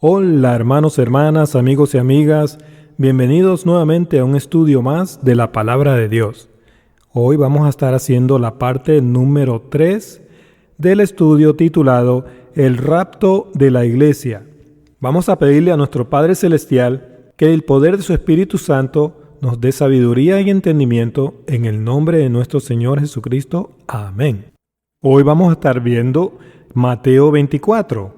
Hola hermanos, hermanas, amigos y amigas, bienvenidos nuevamente a un estudio más de la Palabra de Dios. Hoy vamos a estar haciendo la parte número 3 del estudio titulado El rapto de la Iglesia. Vamos a pedirle a nuestro Padre Celestial que el poder de su Espíritu Santo nos dé sabiduría y entendimiento en el nombre de nuestro Señor Jesucristo. Amén. Hoy vamos a estar viendo Mateo 24.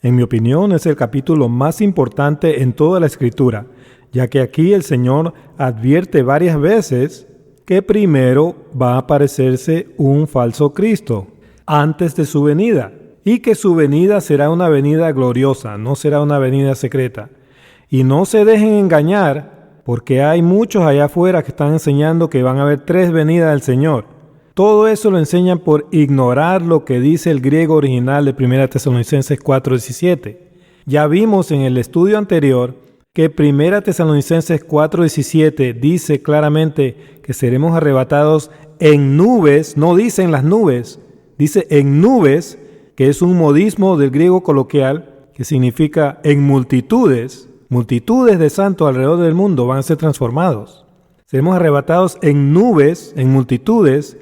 En mi opinión, es el capítulo más importante en toda la Escritura, ya que aquí el Señor advierte varias veces que primero va a aparecerse un falso Cristo antes de su venida, y que su venida será una venida gloriosa, no será una venida secreta. Y no se dejen engañar, porque hay muchos allá afuera que están enseñando que van a haber 3 venidas del Señor. Todo eso lo enseñan por ignorar lo que dice el griego original de 1 Tesalonicenses 4:17. Ya vimos en el estudio anterior que 1 Tesalonicenses 4:17 dice claramente que seremos arrebatados en nubes, no dice en las nubes, dice en nubes, que es un modismo del griego coloquial que significa en multitudes. Multitudes de santos alrededor del mundo van a ser transformados. Seremos arrebatados en nubes, en multitudes,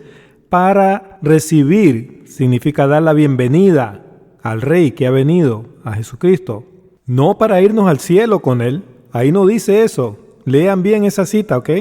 para recibir, significa dar la bienvenida al Rey que ha venido, a Jesucristo. No para irnos al cielo con Él, ahí no dice eso. Lean bien esa cita, ¿ok?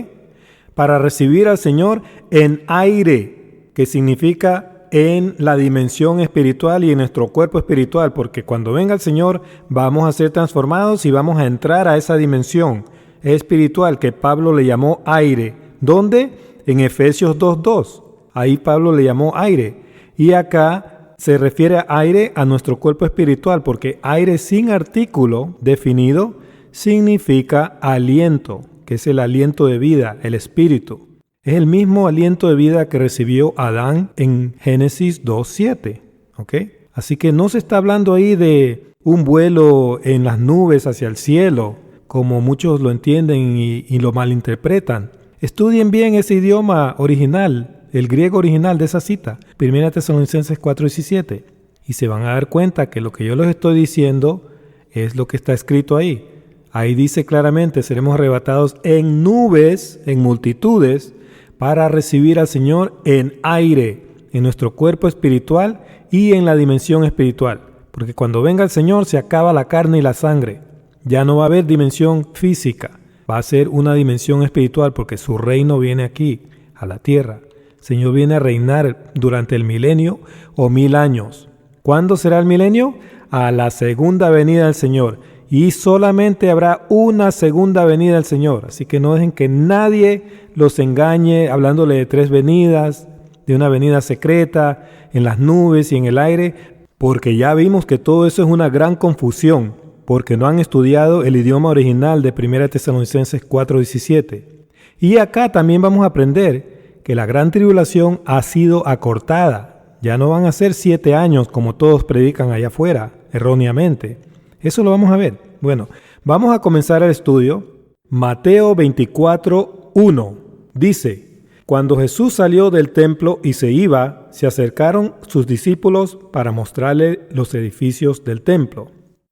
Para recibir al Señor en aire, que significa en la dimensión espiritual y en nuestro cuerpo espiritual, porque cuando venga el Señor vamos a ser transformados y vamos a entrar a esa dimensión espiritual que Pablo le llamó aire. ¿Dónde? En Efesios 2:2. Ahí Pablo le llamó aire. Y acá se refiere a aire a nuestro cuerpo espiritual, porque aire sin artículo definido significa aliento, que es el aliento de vida, el espíritu. Es el mismo aliento de vida que recibió Adán en Génesis 2:7. ¿Ok? Así que no se está hablando ahí de un vuelo en las nubes hacia el cielo, como muchos lo entienden y lo malinterpretan. Estudien bien ese idioma original, el griego original de esa cita, 1 Tesalonicenses 4:17, y se van a dar cuenta que lo que yo les estoy diciendo es lo que está escrito ahí. Ahí dice claramente, seremos arrebatados en nubes, en multitudes, para recibir al Señor en aire, en nuestro cuerpo espiritual y en la dimensión espiritual. Porque cuando venga el Señor se acaba la carne y la sangre. Ya no va a haber dimensión física, va a ser una dimensión espiritual porque su reino viene aquí, a la tierra. El Señor viene a reinar durante el milenio o 1000 años. ¿Cuándo será el milenio? A la segunda venida del Señor. Y solamente habrá una segunda venida del Señor. Así que no dejen que nadie los engañe hablándole de 3 venidas, de una venida secreta, en las nubes y en el aire, porque ya vimos que todo eso es una gran confusión, porque no han estudiado el idioma original de 1 Tesalonicenses 4:17. Y acá también vamos a aprender que la gran tribulación ha sido acortada. Ya no van a ser 7 años como todos predican allá afuera, erróneamente. Eso lo vamos a ver. Bueno, vamos a comenzar el estudio. Mateo 24:1 dice: Cuando Jesús salió del templo y se iba, se acercaron sus discípulos para mostrarle los edificios del templo.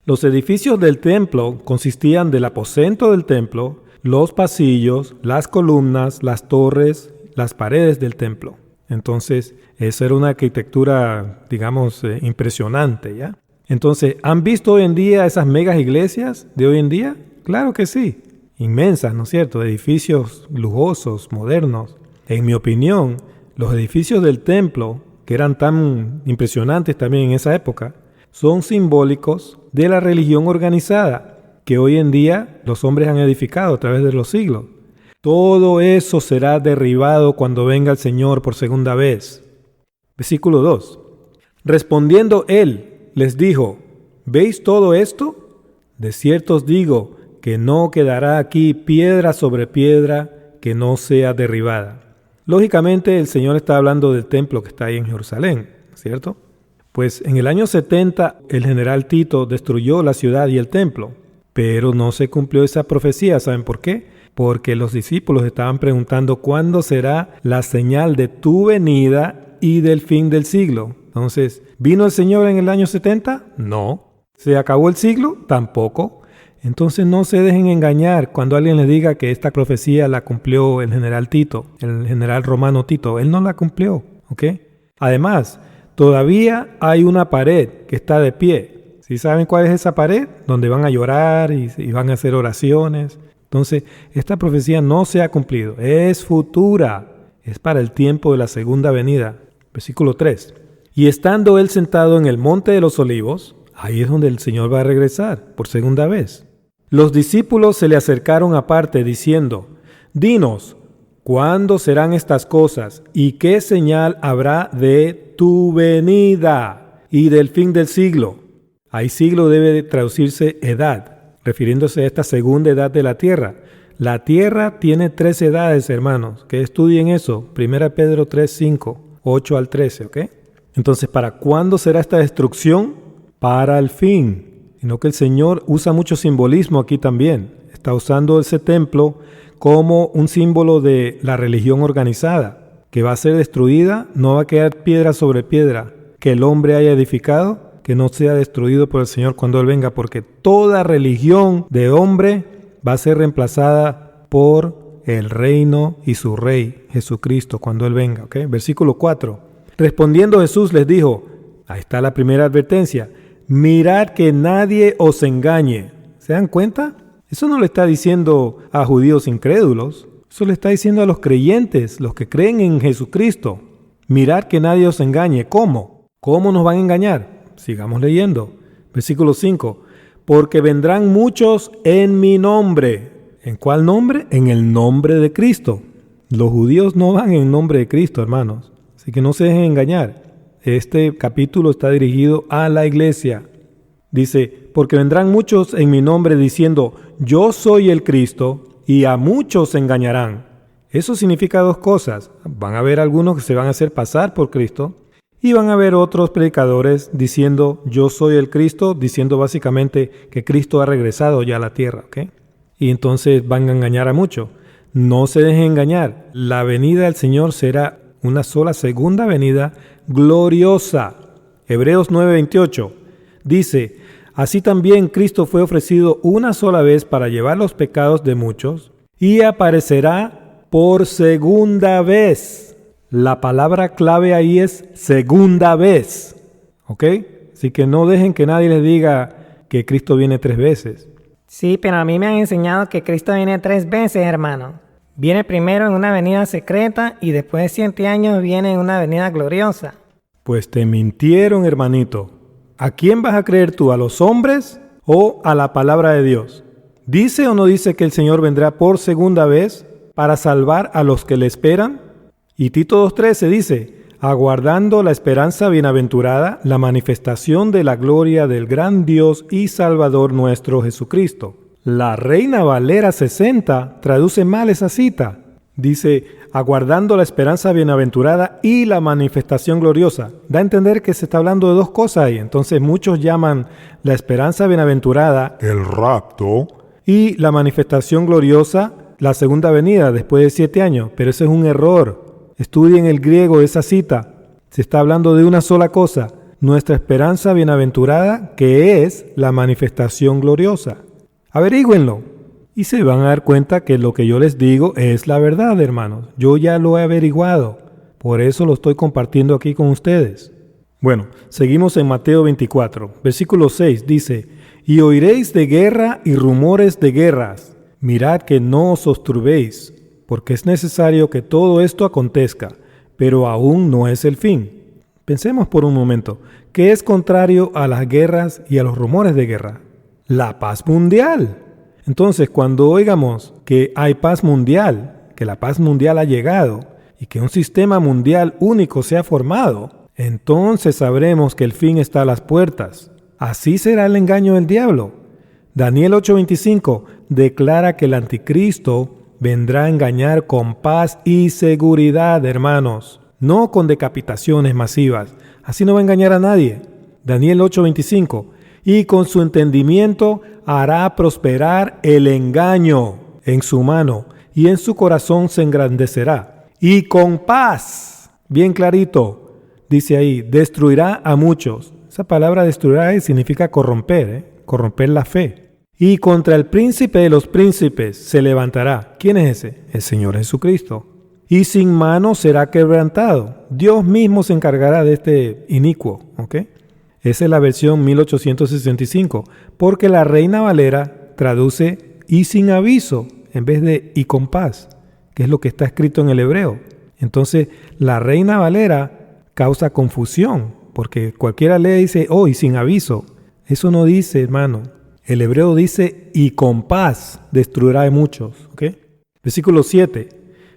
Los edificios del templo consistían del aposento del templo, los pasillos, las columnas, las torres, las paredes del templo. Entonces, esa era una arquitectura, digamos, impresionante, ¿ya? Entonces, ¿han visto hoy en día esas megas iglesias de hoy en día? Claro que sí, inmensas, ¿no es cierto? Edificios lujosos, modernos. En mi opinión, los edificios del templo, que eran tan impresionantes también en esa época, son simbólicos de la religión organizada que hoy en día los hombres han edificado a través de los siglos. Todo eso será derribado cuando venga el Señor por segunda vez. Versículo 2. Respondiendo él, les dijo: ¿Veis todo esto? De cierto os digo que no quedará aquí piedra sobre piedra que no sea derribada. Lógicamente el Señor está hablando del templo que está ahí en Jerusalén, ¿cierto? Pues en el año 70 el general Tito destruyó la ciudad y el templo, pero no se cumplió esa profecía. ¿Saben por qué? Porque los discípulos estaban preguntando cuándo será la señal de tu venida y del fin del siglo. Entonces, ¿vino el Señor en el año 70? No. ¿Se acabó el siglo? Tampoco. Entonces no se dejen engañar cuando alguien les diga que esta profecía la cumplió el general Tito, el general romano Tito. Él no la cumplió, ¿ok? Además, todavía hay una pared que está de pie. ¿Sí saben cuál es esa pared? Donde van a llorar y van a hacer oraciones. Entonces, esta profecía no se ha cumplido. Es futura. Es para el tiempo de la segunda venida. Versículo 3. Y estando él sentado en el monte de los olivos, ahí es donde el Señor va a regresar por segunda vez. Los discípulos se le acercaron aparte diciendo, dinos, ¿cuándo serán estas cosas? ¿Y qué señal habrá de tu venida y del fin del siglo? Ahí siglo debe traducirse edad, refiriéndose a esta segunda edad de la tierra. La tierra tiene 3 edades, hermanos, que estudien eso. 1 Pedro 3:5, 8 al 13, ¿ok? Entonces, ¿para cuándo será esta destrucción? Para el fin. Sino que el Señor usa mucho simbolismo aquí también. Está usando ese templo como un símbolo de la religión organizada, que va a ser destruida, no va a quedar piedra sobre piedra que el hombre haya edificado, que no sea destruido por el Señor cuando Él venga, porque toda religión de hombre va a ser reemplazada por el reino y su rey, Jesucristo, cuando Él venga. ¿Okay? Versículo 4. Respondiendo Jesús les dijo, ahí está la primera advertencia, mirad que nadie os engañe. ¿Se dan cuenta? Eso no le está diciendo a judíos incrédulos, eso le está diciendo a los creyentes, los que creen en Jesucristo. Mirad que nadie os engañe. ¿Cómo? ¿Cómo nos van a engañar? Sigamos leyendo. Versículo 5. Porque vendrán muchos en mi nombre. ¿En cuál nombre? En el nombre de Cristo. Los judíos no van en nombre de Cristo, hermanos. Así que no se dejen engañar. Este capítulo está dirigido a la iglesia. Dice, porque vendrán muchos en mi nombre diciendo, yo soy el Cristo, y a muchos se engañarán. Eso significa 2 cosas. Van a haber algunos que se van a hacer pasar por Cristo, y van a haber otros predicadores diciendo, yo soy el Cristo, diciendo básicamente que Cristo ha regresado ya a la tierra, ¿ok? Y entonces van a engañar a muchos. No se dejen engañar. La venida del Señor será una sola segunda venida gloriosa. Hebreos 9:28 dice, así también Cristo fue ofrecido una sola vez para llevar los pecados de muchos y aparecerá por segunda vez. La palabra clave ahí es segunda vez. ¿Ok? Así que no dejen que nadie les diga que Cristo viene 3 veces. Sí, pero a mí me han enseñado que Cristo viene 3 veces, hermano. Viene primero en una venida secreta y después de 7 años viene en una venida gloriosa. Pues te mintieron, hermanito. ¿A quién vas a creer tú? ¿A los hombres o a la palabra de Dios? ¿Dice o no dice que el Señor vendrá por segunda vez para salvar a los que le esperan? Y Tito 2:13 dice, aguardando la esperanza bienaventurada, la manifestación de la gloria del gran Dios y Salvador nuestro Jesucristo. La Reina Valera 60 traduce mal esa cita. Dice, aguardando la esperanza bienaventurada y la manifestación gloriosa. Da a entender que se está hablando de 2 cosas ahí. Entonces muchos llaman la esperanza bienaventurada el rapto y la manifestación gloriosa la segunda venida después de 7 años. Pero ese es un error. Estudien el griego esa cita. Se está hablando de una sola cosa. Nuestra esperanza bienaventurada, que es la manifestación gloriosa. Averígüenlo. Y se van a dar cuenta que lo que yo les digo es la verdad, hermanos. Yo ya lo he averiguado. Por eso lo estoy compartiendo aquí con ustedes. Bueno, seguimos en Mateo 24. Versículo 6 dice, y oiréis de guerra y rumores de guerras. Mirad que no os turbéis, porque es necesario que todo esto acontezca, pero aún no es el fin. Pensemos por un momento, ¿qué es contrario a las guerras y a los rumores de guerra? La paz mundial. Entonces, cuando oigamos que hay paz mundial, que la paz mundial ha llegado y que un sistema mundial único se ha formado, entonces sabremos que el fin está a las puertas. Así será el engaño del diablo. Daniel 8:25 declara que el anticristo vendrá a engañar con paz y seguridad, hermanos, no con decapitaciones masivas. Así no va a engañar a nadie. Daniel 8:25, y con su entendimiento hará prosperar el engaño en su mano, y en su corazón se engrandecerá. Y con paz, bien clarito, dice ahí, destruirá a muchos. Esa palabra destruirá significa corromper, corromper la fe. Y contra el príncipe de los príncipes se levantará. ¿Quién es ese? El Señor Jesucristo. Y sin mano será quebrantado. Dios mismo se encargará de este inicuo. ¿Ok? Esa es la versión 1865. Porque la Reina Valera traduce y sin aviso en vez de y con paz, que es lo que está escrito en el hebreo. Entonces, la Reina Valera causa confusión, porque cualquiera lee y dice, oh, y sin aviso. Eso no dice, hermano. El hebreo dice, y con paz destruirá a muchos. ¿Ok? Versículo 7.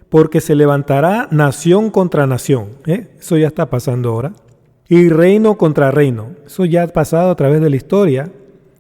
Porque se levantará nación contra nación. Eso ya está pasando ahora. Y reino contra reino. Eso ya ha pasado a través de la historia.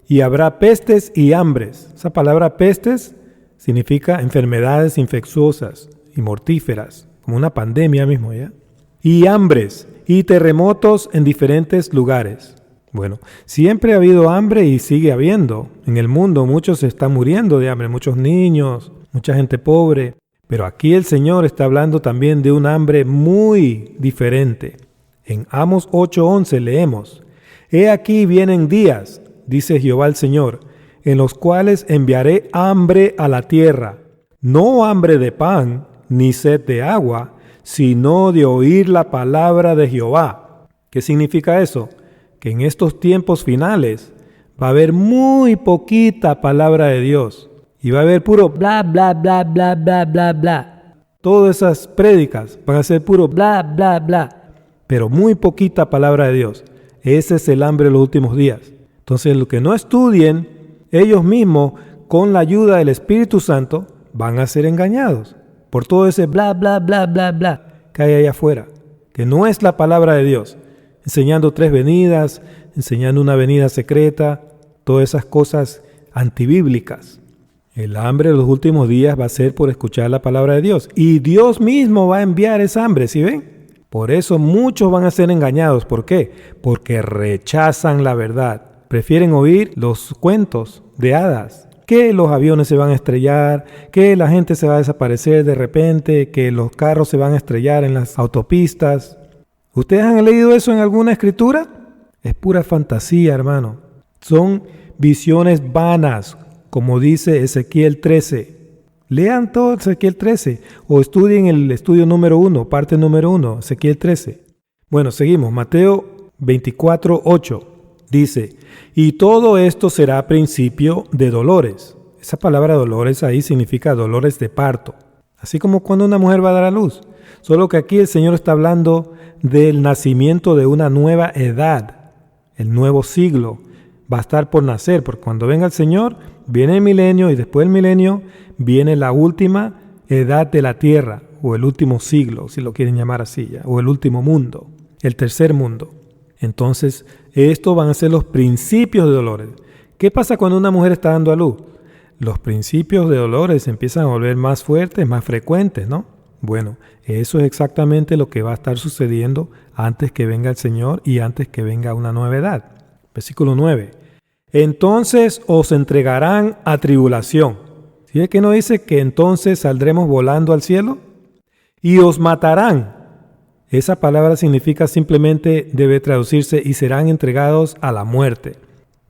Y habrá pestes y hambres. Esa palabra pestes significa enfermedades infecciosas y mortíferas, como una pandemia mismo, ¿ya? Y hambres y terremotos en diferentes lugares. Bueno, siempre ha habido hambre y sigue habiendo. En el mundo muchos se están muriendo de hambre, muchos niños, mucha gente pobre. Pero aquí el Señor está hablando también de un hambre muy diferente. En Amos 8:11 leemos, He aquí vienen días, dice Jehová el Señor, en los cuales enviaré hambre a la tierra, no hambre de pan, ni sed de agua, sino de oír la palabra de Jehová. ¿Qué significa eso? Que en estos tiempos finales va a haber muy poquita palabra de Dios. Y va a haber puro bla, bla, bla, bla, bla, bla, bla. Todas esas prédicas van a ser puro bla, bla, bla. Pero muy poquita palabra de Dios. Ese es el hambre de los últimos días. Entonces, los que no estudien, ellos mismos, con la ayuda del Espíritu Santo, van a ser engañados por todo ese bla, bla, bla, bla, bla que hay allá afuera, que no es la palabra de Dios. Enseñando 3 venidas, enseñando una venida secreta, todas esas cosas antibíblicas. El hambre de los últimos días va a ser por escuchar la palabra de Dios. Y Dios mismo va a enviar esa hambre, ¿sí ven? Por eso muchos van a ser engañados. ¿Por qué? Porque rechazan la verdad. Prefieren oír los cuentos de hadas. Que los aviones se van a estrellar, que la gente se va a desaparecer de repente, que los carros se van a estrellar en las autopistas. ¿Ustedes han leído eso en alguna escritura? Es pura fantasía, hermano. Son visiones vanas, como dice Ezequiel 13. Lean todo Ezequiel 13 o estudien el estudio número 1, parte número 1, Ezequiel 13. Bueno, seguimos. Mateo 24:8 dice, y todo esto será principio de dolores. Esa palabra dolores ahí significa dolores de parto. Así como cuando una mujer va a dar a luz. Solo que aquí el Señor está hablando del nacimiento de una nueva edad. El nuevo siglo va a estar por nacer, porque cuando venga el Señor, viene el milenio y después del milenio viene la última edad de la tierra, o el último siglo, si lo quieren llamar así ya, o el último mundo, el tercer mundo. Entonces, estos van a ser los principios de dolores. ¿Qué pasa cuando una mujer está dando a luz? Los principios de dolores empiezan a volver más fuertes, más frecuentes, ¿no? Bueno, eso es exactamente lo que va a estar sucediendo antes que venga el Señor y antes que venga una nueva edad. Versículo 9. Entonces os entregarán a tribulación. ¿Sí es que no dice que entonces saldremos volando al cielo? Y os matarán. Esa palabra significa simplemente, debe traducirse, y serán entregados a la muerte.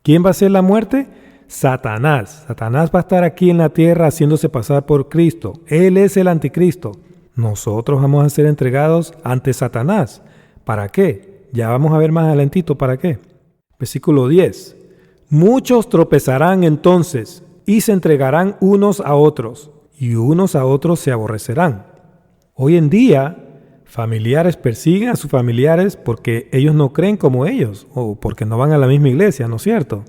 ¿Quién va a ser la muerte? Satanás. Satanás va a estar aquí en la tierra haciéndose pasar por Cristo. Él es el anticristo. Nosotros vamos a ser entregados ante Satanás. ¿Para qué? Ya vamos a ver más adelantito para qué. Versículo 10. Muchos tropezarán entonces y se entregarán unos a otros, y unos a otros se aborrecerán. Hoy en día, familiares persiguen a sus familiares porque ellos no creen como ellos, o porque no van a la misma iglesia, ¿no es cierto?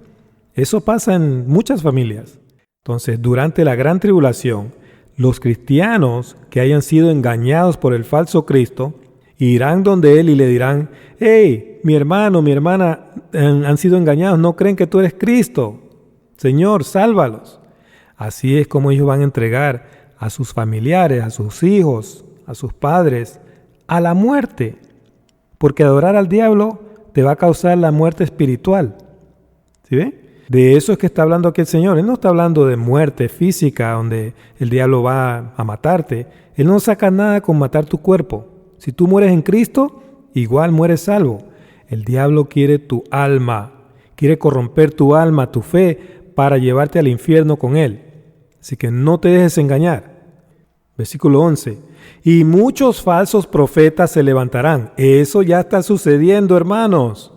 Eso pasa en muchas familias. Entonces, durante la gran tribulación, los cristianos que hayan sido engañados por el falso Cristo, irán donde él y le dirán, hey, mi hermano, mi hermana han sido engañados, no creen que tú eres Cristo. Señor, sálvalos. Así es como ellos van a entregar a sus familiares, a sus hijos, a sus padres, a la muerte. Porque adorar al diablo te va a causar la muerte espiritual. ¿Sí ven? De eso es que está hablando aquí el Señor. Él no está hablando de muerte física, donde el diablo va a matarte. Él no saca nada con matar tu cuerpo. Si tú mueres en Cristo, igual mueres salvo. El diablo quiere tu alma, quiere corromper tu alma, tu fe, para llevarte al infierno con él. Así que no te dejes engañar. Versículo 11. Y muchos falsos profetas se levantarán. Eso ya está sucediendo, hermanos.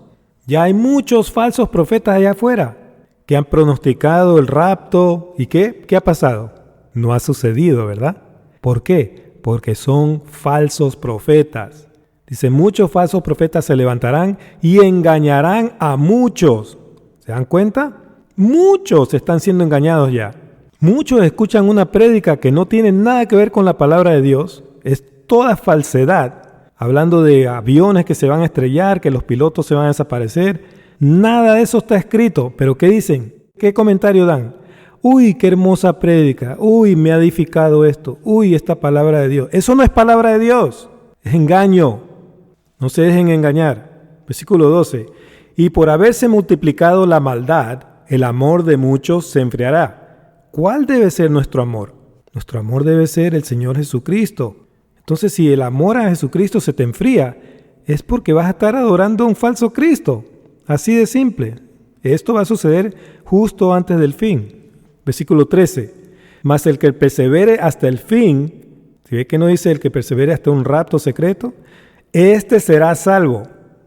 Ya hay muchos falsos profetas allá afuera que han pronosticado el rapto. ¿Y qué? ¿Qué ha pasado? No ha sucedido, ¿verdad? ¿Por qué? Porque son falsos profetas. Dice, muchos falsos profetas se levantarán y engañarán a muchos. ¿Se dan cuenta? Muchos están siendo engañados ya. Muchos escuchan una prédica que no tiene nada que ver con la palabra de Dios. Es toda falsedad. Hablando de aviones que se van a estrellar, que los pilotos se van a desaparecer. Nada de eso está escrito. ¿Pero qué dicen? ¿Qué comentario dan? Uy, qué hermosa prédica. Uy, me ha edificado esto. Uy, esta palabra de Dios. Eso no es palabra de Dios. Es engaño. No se dejen engañar. Versículo 12. Y por haberse multiplicado la maldad, el amor de muchos se enfriará. ¿Cuál debe ser nuestro amor? Nuestro amor debe ser el Señor Jesucristo. Entonces, si el amor a Jesucristo se te enfría, es porque vas a estar adorando a un falso Cristo. Así de simple. Esto va a suceder justo antes del fin. Versículo 13. Mas el que persevere hasta el fin, ¿si ve que no dice el que persevere hasta un rapto secreto? Este será salvo.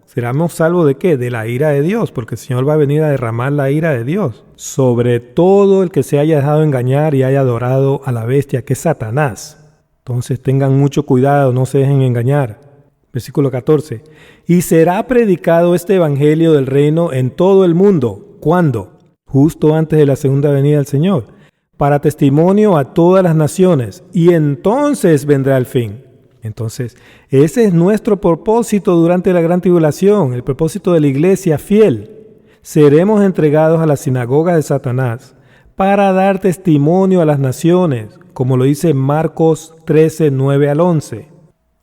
¿Seremos salvos de qué? De la ira de Dios, porque el Señor va a venir a derramar la ira de Dios sobre todo el que se haya dejado engañar y haya adorado a la bestia, que es Satanás. Entonces tengan mucho cuidado, no se dejen engañar. Versículo 14. Y será predicado este evangelio del reino en todo el mundo. ¿Cuándo? Justo antes de la segunda venida del Señor. Para testimonio a todas las naciones. Y entonces vendrá el fin. Entonces, ese es nuestro propósito durante la gran tribulación, el propósito de la iglesia fiel. Seremos entregados a la sinagoga de Satanás para dar testimonio a las naciones, como lo dice Marcos 13, 9 al 11.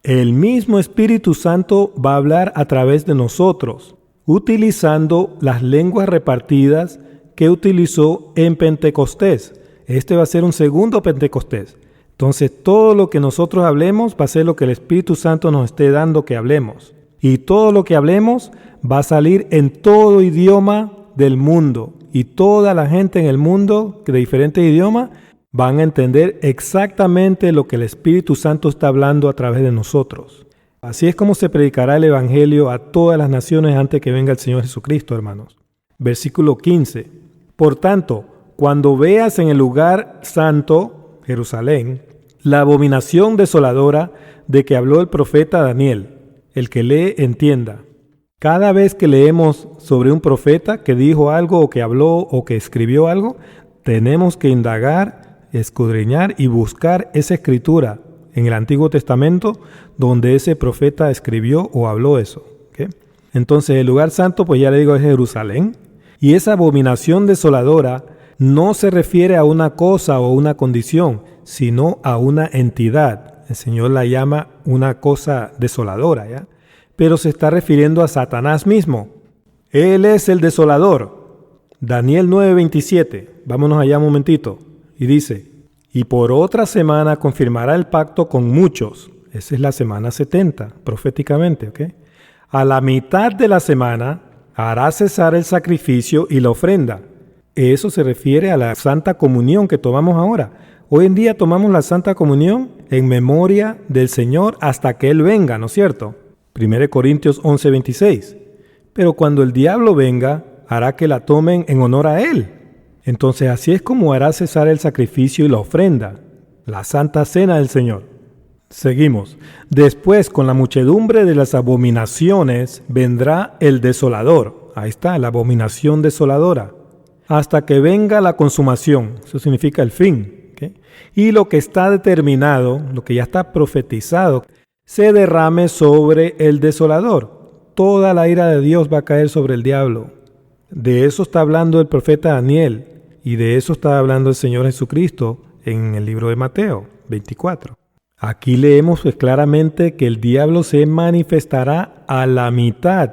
El mismo Espíritu Santo va a hablar a través de nosotros, utilizando las lenguas repartidas que utilizó en Pentecostés. Este va a ser un segundo Pentecostés. Entonces, todo lo que nosotros hablemos va a ser lo que el Espíritu Santo nos esté dando que hablemos. Y todo lo que hablemos va a salir en todo idioma del mundo. Y toda la gente en el mundo, de diferentes idiomas, van a entender exactamente lo que el Espíritu Santo está hablando a través de nosotros. Así es como se predicará el Evangelio a todas las naciones antes que venga el Señor Jesucristo, hermanos. Versículo 15. Por tanto, cuando veas en el lugar santo, Jerusalén, la abominación desoladora de que habló el profeta Daniel, el que lee entienda. Cada vez que leemos sobre un profeta que dijo algo o que habló o que escribió algo, tenemos que indagar, escudriñar y buscar esa escritura en el Antiguo Testamento donde ese profeta escribió o habló eso. ¿Okay? Entonces el lugar santo, pues ya le digo, es Jerusalén. Y esa abominación desoladora no se refiere a una cosa o una condición, sino a una entidad. El Señor la llama una cosa desoladora, ¿ya? Pero se está refiriendo a Satanás mismo. Él es el desolador. Daniel 9:27. Vámonos allá un momentito. Y dice, y por otra semana confirmará el pacto con muchos. Esa es la semana 70, proféticamente, ¿ok? A la mitad de la semana hará cesar el sacrificio y la ofrenda. Eso se refiere a la Santa Comunión que tomamos ahora. Hoy en día tomamos la Santa Comunión en memoria del Señor hasta que Él venga, ¿no es cierto? 1 Corintios 11:26. Pero cuando el diablo venga, hará que la tomen en honor a Él. Entonces así es como hará cesar el sacrificio y la ofrenda, la Santa Cena del Señor. Seguimos. Después, con la muchedumbre de las abominaciones, vendrá el desolador. Ahí está, la abominación desoladora. Hasta que venga la consumación. Eso significa el fin. ¿Okay? Y lo que está determinado, lo que ya está profetizado, se derrame sobre el desolador. Toda la ira de Dios va a caer sobre el diablo. De eso está hablando el profeta Daniel. Y de eso está hablando el Señor Jesucristo en el libro de Mateo 24. Aquí leemos pues claramente que el diablo se manifestará a la mitad.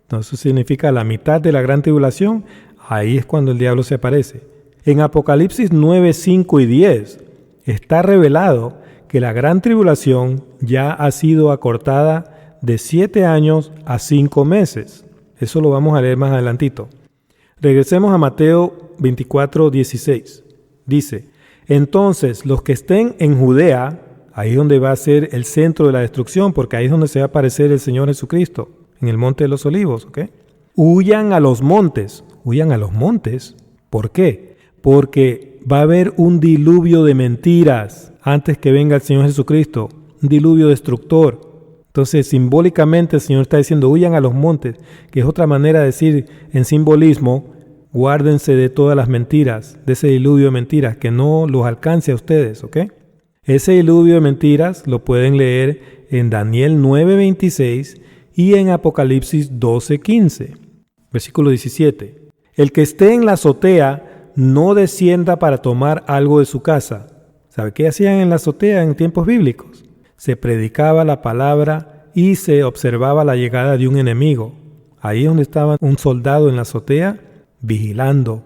Entonces, eso significa a la mitad de la gran tribulación. Ahí es cuando el diablo se aparece. En Apocalipsis 9, 5 y 10 está revelado que la gran tribulación ya ha sido acortada de 7 años a 5 meses. Eso lo vamos a leer más adelantito. Regresemos a Mateo 24:16. Dice, entonces los que estén en Judea, ahí es donde va a ser el centro de la destrucción, porque ahí es donde se va a aparecer el Señor Jesucristo, en el Monte de los Olivos, ¿ok? Huyan a los montes. Huyan a los montes. ¿Por qué? Porque va a haber un diluvio de mentiras antes que venga el Señor Jesucristo, un diluvio destructor. Entonces, simbólicamente el Señor está diciendo, huyan a los montes, que es otra manera de decir en simbolismo, guárdense de todas las mentiras, de ese diluvio de mentiras, que no los alcance a ustedes, ¿ok? Ese diluvio de mentiras lo pueden leer en Daniel 9:26 y en Apocalipsis 12:15, versículo 17. El que esté en la azotea no descienda para tomar algo de su casa. ¿Sabe qué hacían en la azotea en tiempos bíblicos? Se predicaba la palabra y se observaba la llegada de un enemigo. Ahí es donde estaba un soldado en la azotea vigilando,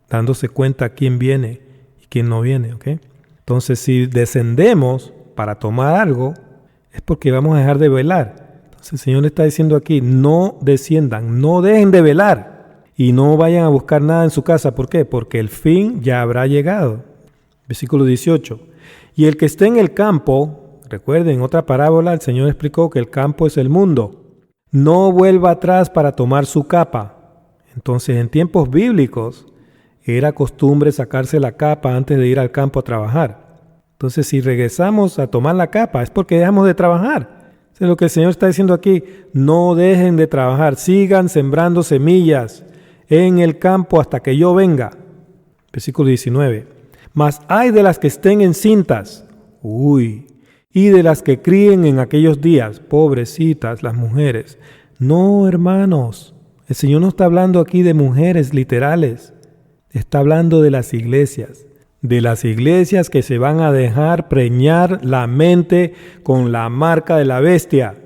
dándose cuenta quién viene y quién no viene, ¿ok? Entonces, si descendemos para tomar algo, es porque vamos a dejar de velar. Entonces, el Señor le está diciendo aquí, no desciendan, no dejen de velar y no vayan a buscar nada en su casa. ¿Por qué? Porque el fin ya habrá llegado. Versículo 18. Y el que esté en el campo, recuerden, en otra parábola el Señor explicó que el campo es el mundo, no vuelva atrás para tomar su capa. Entonces, en tiempos bíblicos, era costumbre sacarse la capa antes de ir al campo a trabajar. Entonces, si regresamos a tomar la capa, es porque dejamos de trabajar. Eso es lo que el Señor está diciendo aquí. No dejen de trabajar, sigan sembrando semillas en el campo hasta que yo venga. Versículo 19. Mas hay de las que estén encintas, y de las que críen en aquellos días, pobrecitas las mujeres. No, hermanos, el Señor no está hablando aquí de mujeres literales. Está hablando de las iglesias que se van a dejar preñar la mente con la marca de la bestia.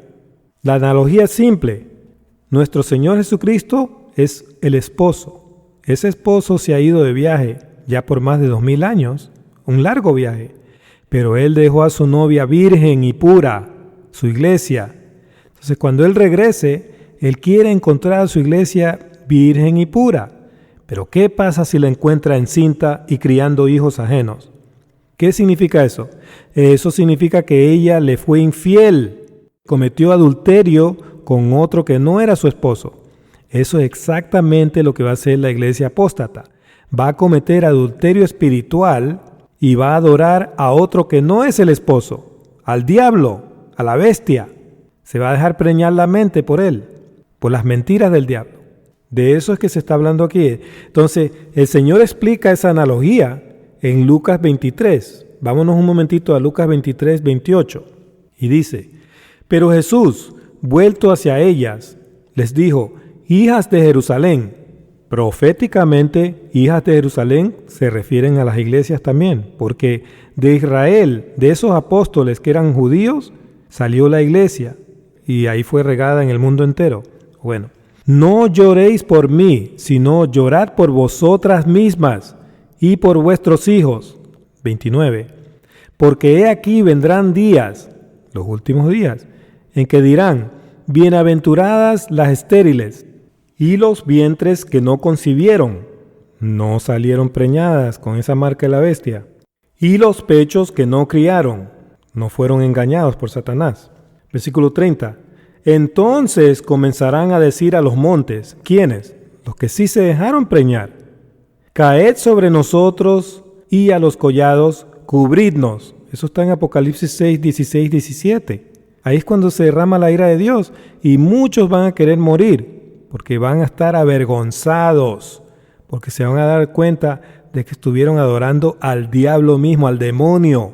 La analogía es simple. Nuestro Señor Jesucristo es el esposo. Ese esposo se ha ido de viaje ya por más de 2000 años, un largo viaje, pero Él dejó a su novia virgen y pura, su iglesia. Entonces, cuando Él regrese, Él quiere encontrar a su iglesia virgen y pura. Pero ¿qué pasa si la encuentra encinta y criando hijos ajenos? ¿Qué significa eso? Eso significa que ella le fue infiel, cometió adulterio con otro que no era su esposo. Eso es exactamente lo que va a hacer la iglesia apóstata. Va a cometer adulterio espiritual y va a adorar a otro que no es el esposo, al diablo, a la bestia. Se va a dejar preñar la mente por él, por las mentiras del diablo. De eso es que se está hablando aquí. Entonces, el Señor explica esa analogía en Lucas 23. Vámonos un momentito a Lucas 23, 28. Y dice, pero Jesús, vuelto hacia ellas, les dijo, hijas de Jerusalén. Proféticamente, hijas de Jerusalén se refieren a las iglesias también, porque de Israel, de esos apóstoles que eran judíos, salió la iglesia y ahí fue regada en el mundo entero. Bueno. No lloréis por mí, sino llorad por vosotras mismas y por vuestros hijos. 29. Porque he aquí vendrán días, los últimos días, en que dirán, bienaventuradas las estériles y los vientres que no concibieron, no salieron preñadas con esa marca de la bestia, y los pechos que no criaron, no fueron engañados por Satanás. Versículo 30. Entonces comenzarán a decir a los montes, ¿quiénes? Los que sí se dejaron preñar. Caed sobre nosotros y a los collados, cubridnos. Eso está en Apocalipsis 6, 16, 17. Ahí es cuando se derrama la ira de Dios y muchos van a querer morir porque van a estar avergonzados, porque se van a dar cuenta de que estuvieron adorando al diablo mismo, al demonio.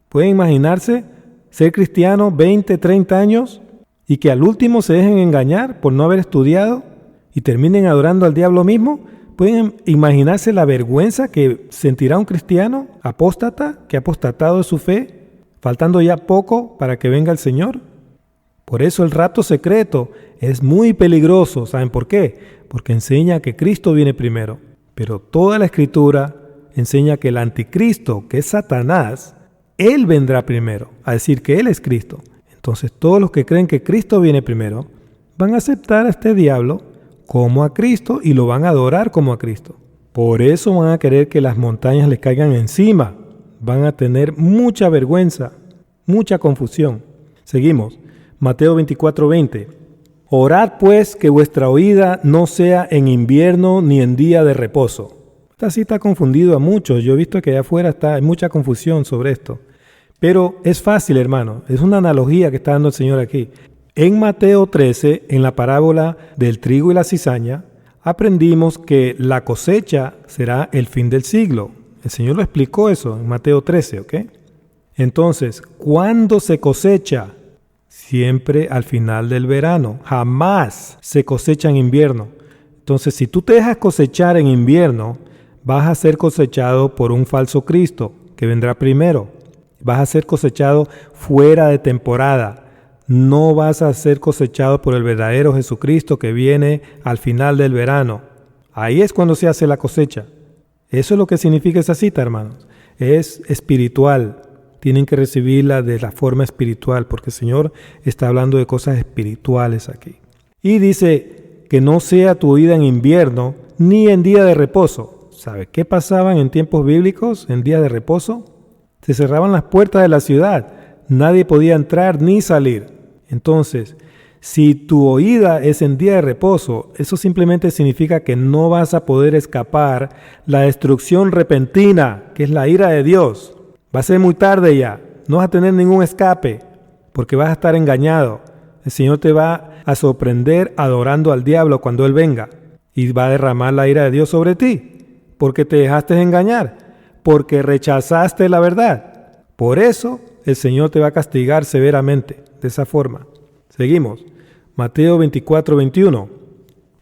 ¿Pueden imaginarse ser cristiano 20, 30 años? Y que al último se dejen engañar por no haber estudiado y terminen adorando al diablo mismo. ¿Pueden imaginarse la vergüenza que sentirá un cristiano apóstata que ha apostatado de su fe, faltando ya poco para que venga el Señor? Por eso el rapto secreto es muy peligroso. ¿Saben por qué? Porque enseña que Cristo viene primero. Pero toda la Escritura enseña que el anticristo, que es Satanás, él vendrá primero, a decir que él es Cristo. Entonces todos los que creen que Cristo viene primero van a aceptar a este diablo como a Cristo y lo van a adorar como a Cristo. Por eso van a querer que las montañas les caigan encima. Van a tener mucha vergüenza, mucha confusión. Seguimos. Mateo 24:20. Orad pues que vuestra oída no sea en invierno ni en día de reposo. Esta cita ha confundido a muchos. Yo he visto que allá afuera hay mucha confusión sobre esto. Pero es fácil, hermano. Es una analogía que está dando el Señor aquí. En Mateo 13, en la parábola del trigo y la cizaña, aprendimos que la cosecha será el fin del siglo. El Señor lo explicó eso en Mateo 13, ¿ok? Entonces, ¿cuándo se cosecha? Siempre al final del verano. Jamás se cosecha en invierno. Entonces, si tú te dejas cosechar en invierno, vas a ser cosechado por un falso Cristo que vendrá primero. Vas a ser cosechado fuera de temporada. No vas a ser cosechado por el verdadero Jesucristo que viene al final del verano. Ahí es cuando se hace la cosecha. Eso es lo que significa esa cita, hermanos. Es espiritual. Tienen que recibirla de la forma espiritual, porque el Señor está hablando de cosas espirituales aquí. Y dice que no sea tu oída en invierno ni en día de reposo. ¿Sabe qué pasaban en tiempos bíblicos, en día de reposo? Se cerraban las puertas de la ciudad. Nadie podía entrar ni salir. Entonces, si tu oída es en día de reposo, eso simplemente significa que no vas a poder escapar la destrucción repentina, que es la ira de Dios. Va a ser muy tarde ya. No vas a tener ningún escape, porque vas a estar engañado. El Señor te va a sorprender adorando al diablo cuando Él venga. Y va a derramar la ira de Dios sobre ti, porque te dejaste engañar, porque rechazaste la verdad. Por eso el Señor te va a castigar severamente, de esa forma. Seguimos. Mateo 24:21.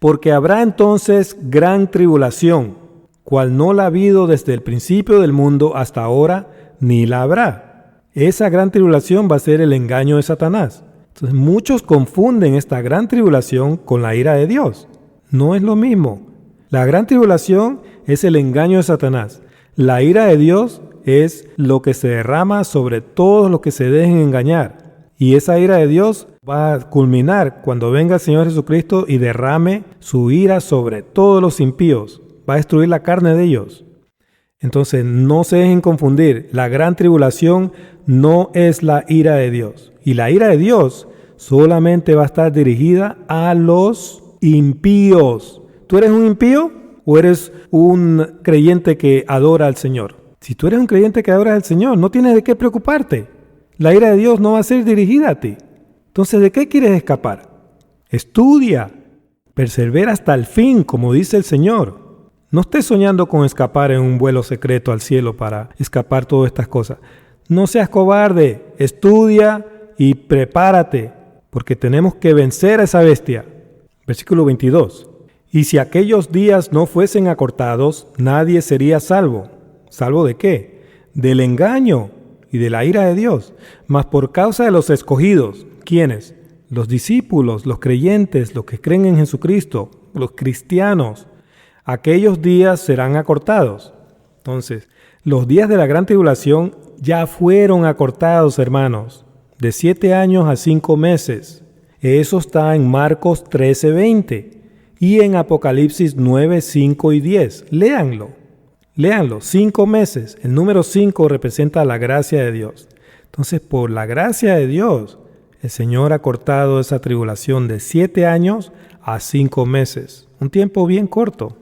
Porque habrá entonces gran tribulación, cual no la ha habido desde el principio del mundo hasta ahora, ni la habrá. Esa gran tribulación va a ser el engaño de Satanás. Entonces muchos confunden esta gran tribulación con la ira de Dios. No es lo mismo. La gran tribulación es el engaño de Satanás. La ira de Dios es lo que se derrama sobre todos los que se dejen engañar. Y esa ira de Dios va a culminar cuando venga el Señor Jesucristo y derrame su ira sobre todos los impíos. Va a destruir la carne de ellos. Entonces no se dejen confundir. La gran tribulación no es la ira de Dios. Y la ira de Dios solamente va a estar dirigida a los impíos. ¿Tú eres un impío o eres un creyente que adora al Señor? Si tú eres un creyente que adora al Señor, no tienes de qué preocuparte. La ira de Dios no va a ser dirigida a ti. Entonces, ¿de qué quieres escapar? Estudia, persevera hasta el fin, como dice el Señor. No estés soñando con escapar en un vuelo secreto al cielo para escapar todas estas cosas. No seas cobarde, estudia y prepárate, porque tenemos que vencer a esa bestia. Versículo 22. Y si aquellos días no fuesen acortados, nadie sería salvo. ¿Salvo de qué? Del engaño y de la ira de Dios. Mas por causa de los escogidos, ¿quiénes? Los discípulos, los creyentes, los que creen en Jesucristo, los cristianos. Aquellos días serán acortados. Entonces, los días de la gran tribulación ya fueron acortados, hermanos, de 7 años a 5 meses. Eso está en Marcos 13:20 y en Apocalipsis 9, 5 y 10. Léanlo. 5 meses. El número 5 representa la gracia de Dios. Entonces, por la gracia de Dios, el Señor ha cortado esa tribulación de 7 años a 5 meses. Un tiempo bien corto.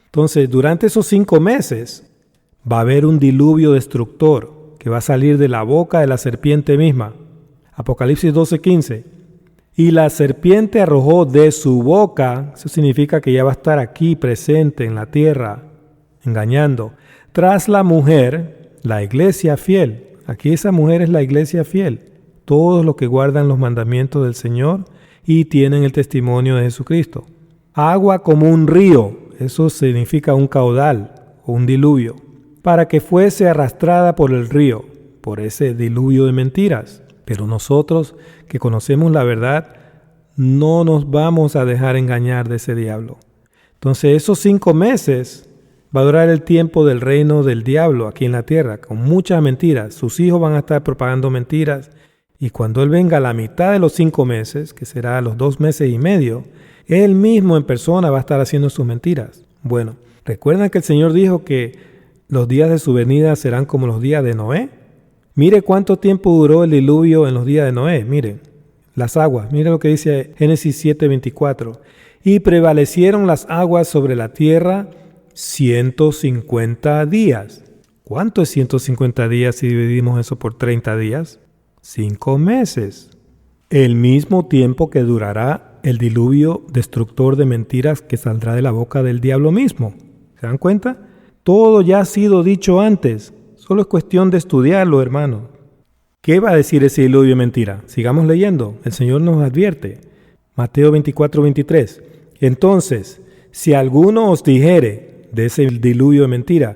Entonces, durante esos 5 meses va a haber un diluvio destructor que va a salir de la boca de la serpiente misma. Apocalipsis 12:15. Y la serpiente arrojó de su boca, eso significa que ya va a estar aquí presente en la tierra, engañando, tras la mujer, la iglesia fiel. Aquí esa mujer es la iglesia fiel. Todos los que guardan los mandamientos del Señor y tienen el testimonio de Jesucristo. Agua como un río, eso significa un caudal o un diluvio, para que fuese arrastrada por el río, por ese diluvio de mentiras. Pero nosotros que conocemos la verdad, no nos vamos a dejar engañar de ese diablo. Entonces esos 5 meses va a durar el tiempo del reino del diablo aquí en la tierra, con muchas mentiras. Sus hijos van a estar propagando mentiras Y cuando Él venga a la mitad de los 5 meses, que será los 2 meses y medio, Él mismo en persona va a estar haciendo sus mentiras. Bueno, ¿recuerdan que el Señor dijo que los días de su venida serán como los días de Noé? Mire cuánto tiempo duró el diluvio en los días de Noé. Miren, las aguas. Mire lo que dice Génesis 7:24. Y prevalecieron las aguas sobre la tierra 150 días. ¿Cuánto es 150 días si dividimos eso por 30 días? 5 meses. El mismo tiempo que durará el diluvio destructor de mentiras que saldrá de la boca del diablo mismo. ¿Se dan cuenta? Todo ya ha sido dicho antes. Solo es cuestión de estudiarlo, hermano. ¿Qué va a decir ese diluvio de mentira? Sigamos leyendo. El Señor nos advierte. Mateo 24:23. Entonces, si alguno os dijere de ese diluvio de mentira,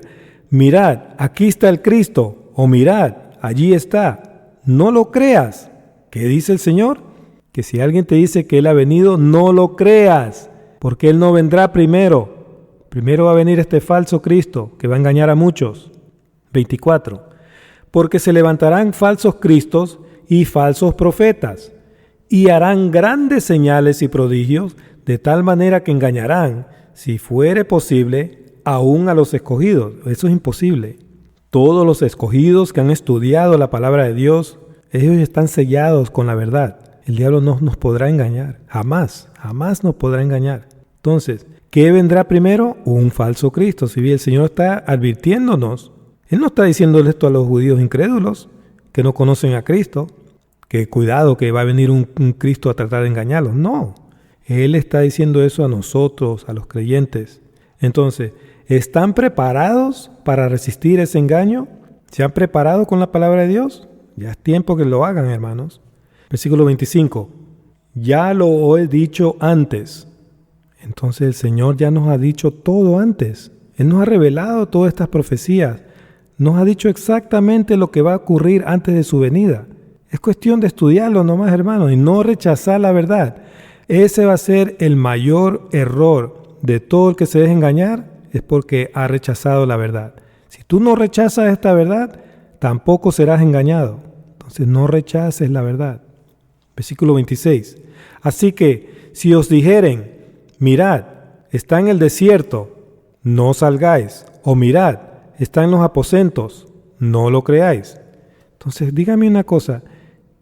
mirad, aquí está el Cristo, o mirad, allí está, no lo creas. ¿Qué dice el Señor? Que si alguien te dice que Él ha venido, no lo creas, porque Él no vendrá primero. Primero va a venir este falso Cristo, que va a engañar a muchos. 24. Porque se levantarán falsos cristos y falsos profetas, y harán grandes señales y prodigios, de tal manera que engañarán, si fuere posible, aún a los escogidos. Eso es imposible. Todos los escogidos que han estudiado la palabra de Dios, ellos están sellados con la verdad. El diablo no nos podrá engañar. Jamás nos podrá engañar. Entonces, ¿qué vendrá primero? Un falso Cristo. Si bien el Señor está advirtiéndonos, Él no está diciéndole esto a los judíos incrédulos que no conocen a Cristo, que cuidado que va a venir un Cristo a tratar de engañarlos. No, Él está diciendo eso a nosotros, a los creyentes. Entonces, ¿están preparados para resistir ese engaño? ¿Se han preparado con la palabra de Dios? Ya es tiempo que lo hagan, hermanos. Versículo 25. Ya lo he dicho antes. Entonces el Señor ya nos ha dicho todo antes. Él nos ha revelado todas estas profecías. Nos ha dicho exactamente lo que va a ocurrir antes de su venida. Es cuestión de estudiarlo nomás, hermanos, y no rechazar la verdad. Ese va a ser el mayor error de todo el que se deje engañar, es porque ha rechazado la verdad. Si tú no rechazas esta verdad, tampoco serás engañado. Entonces no rechaces la verdad. Versículo 26. Así que si os dijeren, mirad, está en el desierto, no salgáis. O mirad, está en los aposentos, no lo creáis. Entonces dígame una cosa,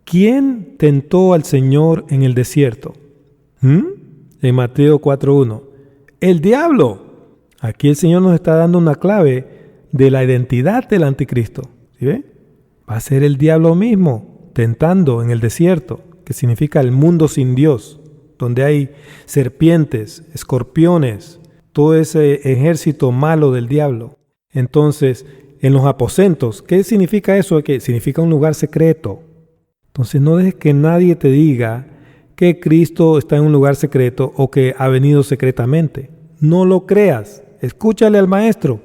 ¿quién tentó al Señor en el desierto? En Mateo 4:1. El diablo. Aquí el Señor nos está dando una clave de la identidad del anticristo. ¿Sí ve? Va a ser el diablo mismo tentando en el desierto, que significa el mundo sin Dios, donde hay serpientes, escorpiones, todo ese ejército malo del diablo. Entonces, en los aposentos, ¿qué significa eso? Que significa un lugar secreto. Entonces, no dejes que nadie te diga que Cristo está en un lugar secreto o que ha venido secretamente. No lo creas. Escúchale al Maestro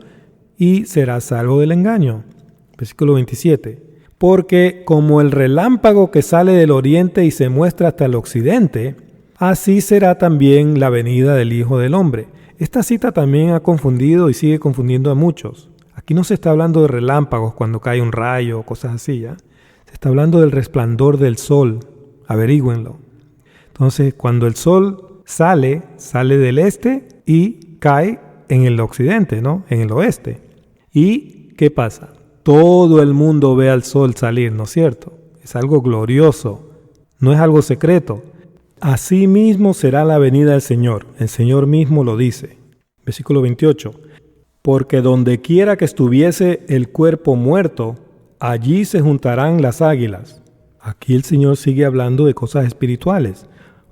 y serás salvo del engaño. Versículo 27. Porque como el relámpago que sale del oriente y se muestra hasta el occidente, así será también la venida del Hijo del Hombre. Esta cita también ha confundido y sigue confundiendo a muchos. Aquí no se está hablando de relámpagos cuando cae un rayo o cosas así, ¿ya? Se está hablando del resplandor del sol. Averígüenlo. Entonces, cuando el sol sale del este y cae en el occidente, ¿no? En el oeste. ¿Y qué pasa? Todo el mundo ve al sol salir, ¿no es cierto? Es algo glorioso, no es algo secreto. Así mismo será la venida del Señor. El Señor mismo lo dice. Versículo 28. Porque donde quiera que estuviese el cuerpo muerto, allí se juntarán las águilas. Aquí el Señor sigue hablando de cosas espirituales.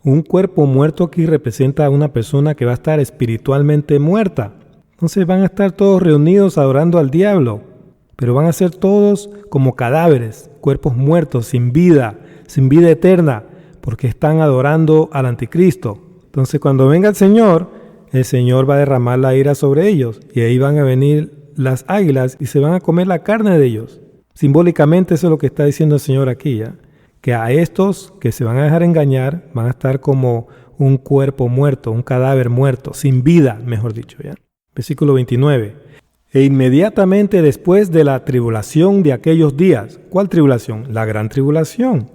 Un cuerpo muerto aquí representa a una persona que va a estar espiritualmente muerta. Entonces van a estar todos reunidos adorando al diablo, pero van a ser todos como cadáveres, cuerpos muertos, sin vida eterna, porque están adorando al anticristo. Entonces cuando venga el Señor va a derramar la ira sobre ellos, y ahí van a venir las águilas y se van a comer la carne de ellos. Simbólicamente eso es lo que está diciendo el Señor aquí, ¿ya? Que a estos que se van a dejar engañar van a estar como un cuerpo muerto, un cadáver muerto, sin vida, mejor dicho, ¿ya? Versículo 29. E inmediatamente después de la tribulación de aquellos días. ¿Cuál tribulación? La gran tribulación.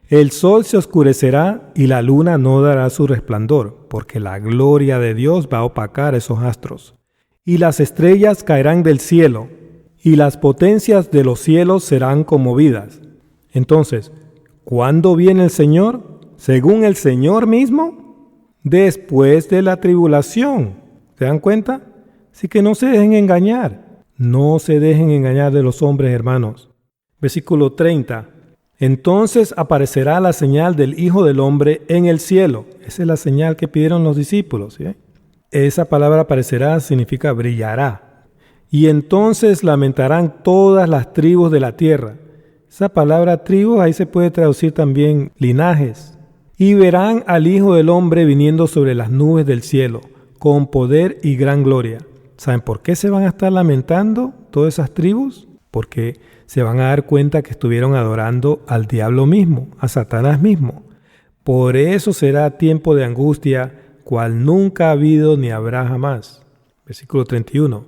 El sol se oscurecerá y la luna no dará su resplandor, porque la gloria de Dios va a opacar esos astros. Y las estrellas caerán del cielo, y las potencias de los cielos serán conmovidas. Entonces, ¿cuándo viene el Señor? Según el Señor mismo, después de la tribulación. ¿Se dan cuenta? Así que no se dejen engañar. No se dejen engañar de los hombres, hermanos. Versículo 30. Entonces aparecerá la señal del Hijo del Hombre en el cielo. Esa es la señal que pidieron los discípulos. ¿Sí? Esa palabra aparecerá significa brillará. Y entonces lamentarán todas las tribus de la tierra. Esa palabra tribus ahí se puede traducir también linajes. Y verán al Hijo del Hombre viniendo sobre las nubes del cielo, con poder y gran gloria. ¿Saben por qué se van a estar lamentando todas esas tribus? Porque se van a dar cuenta que estuvieron adorando al diablo mismo, a Satanás mismo. Por eso será tiempo de angustia, cual nunca ha habido ni habrá jamás. Versículo 31.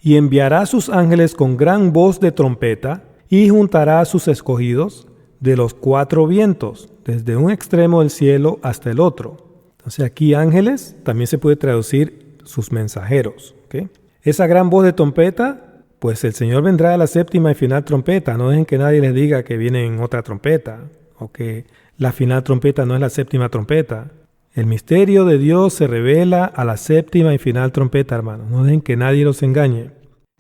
Y enviará a sus ángeles con gran voz de trompeta, y juntará a sus escogidos de los cuatro vientos, desde un extremo del cielo hasta el otro. Entonces aquí ángeles también se puede traducir sus mensajeros. ¿Okay? Esa gran voz de trompeta, pues el Señor vendrá a la séptima y final trompeta. No dejen que nadie les diga que viene en otra trompeta o que la final trompeta no es la séptima trompeta. El misterio de Dios se revela a la séptima y final trompeta, hermanos. No dejen que nadie los engañe.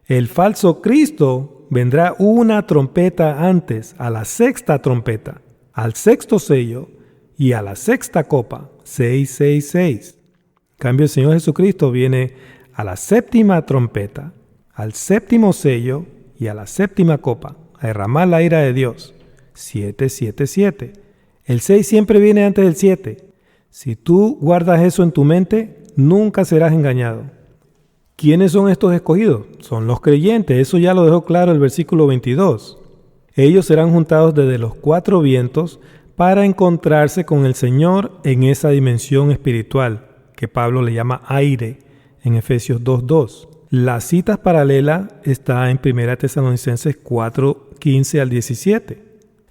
El falso Cristo vendrá una trompeta antes, a la sexta trompeta, al sexto sello y a la sexta copa, 666. En cambio, el Señor Jesucristo viene a la séptima trompeta, al séptimo sello y a la séptima copa, a derramar la ira de Dios, 777. El 6 siempre viene antes del 7. Si tú guardas eso en tu mente, nunca serás engañado. ¿Quiénes son estos escogidos? Son los creyentes. Eso ya lo dejó claro el versículo 22. Ellos serán juntados desde los cuatro vientos para encontrarse con el Señor en esa dimensión espiritual que Pablo le llama aire en Efesios 2:2. La cita paralela está en 1 Tesalonicenses 4:15 al 17.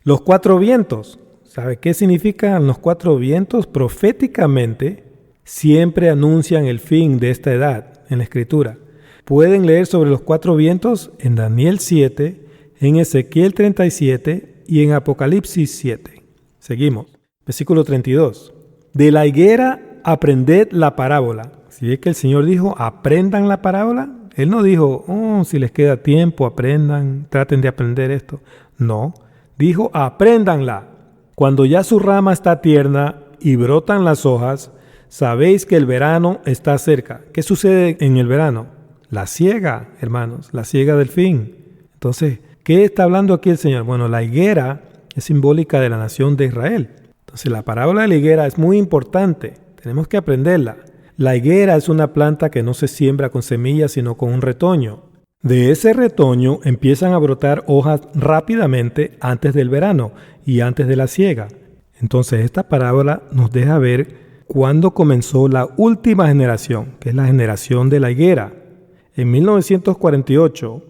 Los cuatro vientos. ¿Sabe qué significan los cuatro vientos? Proféticamente siempre anuncian el fin de esta edad en la Escritura. Pueden leer sobre los cuatro vientos en Daniel 7, en Ezequiel 37 y en Apocalipsis 7. Seguimos. Versículo 32. De la higuera aprended la parábola. Si es que el Señor dijo, aprendan la parábola. Él no dijo, si les queda tiempo, aprendan, traten de aprender esto. No, dijo, apréndanla. Cuando ya su rama está tierna y brotan las hojas, sabéis que el verano está cerca. ¿Qué sucede en el verano? La siega, hermanos, la siega del fin. Entonces, ¿qué está hablando aquí el Señor? Bueno, la higuera es simbólica de la nación de Israel. Entonces, la parábola de la higuera es muy importante. Tenemos que aprenderla. La higuera es una planta que no se siembra con semillas, sino con un retoño. De ese retoño empiezan a brotar hojas rápidamente antes del verano y antes de la siega. Entonces, esta parábola nos deja ver cuándo comenzó la última generación, que es la generación de la higuera. En 1948,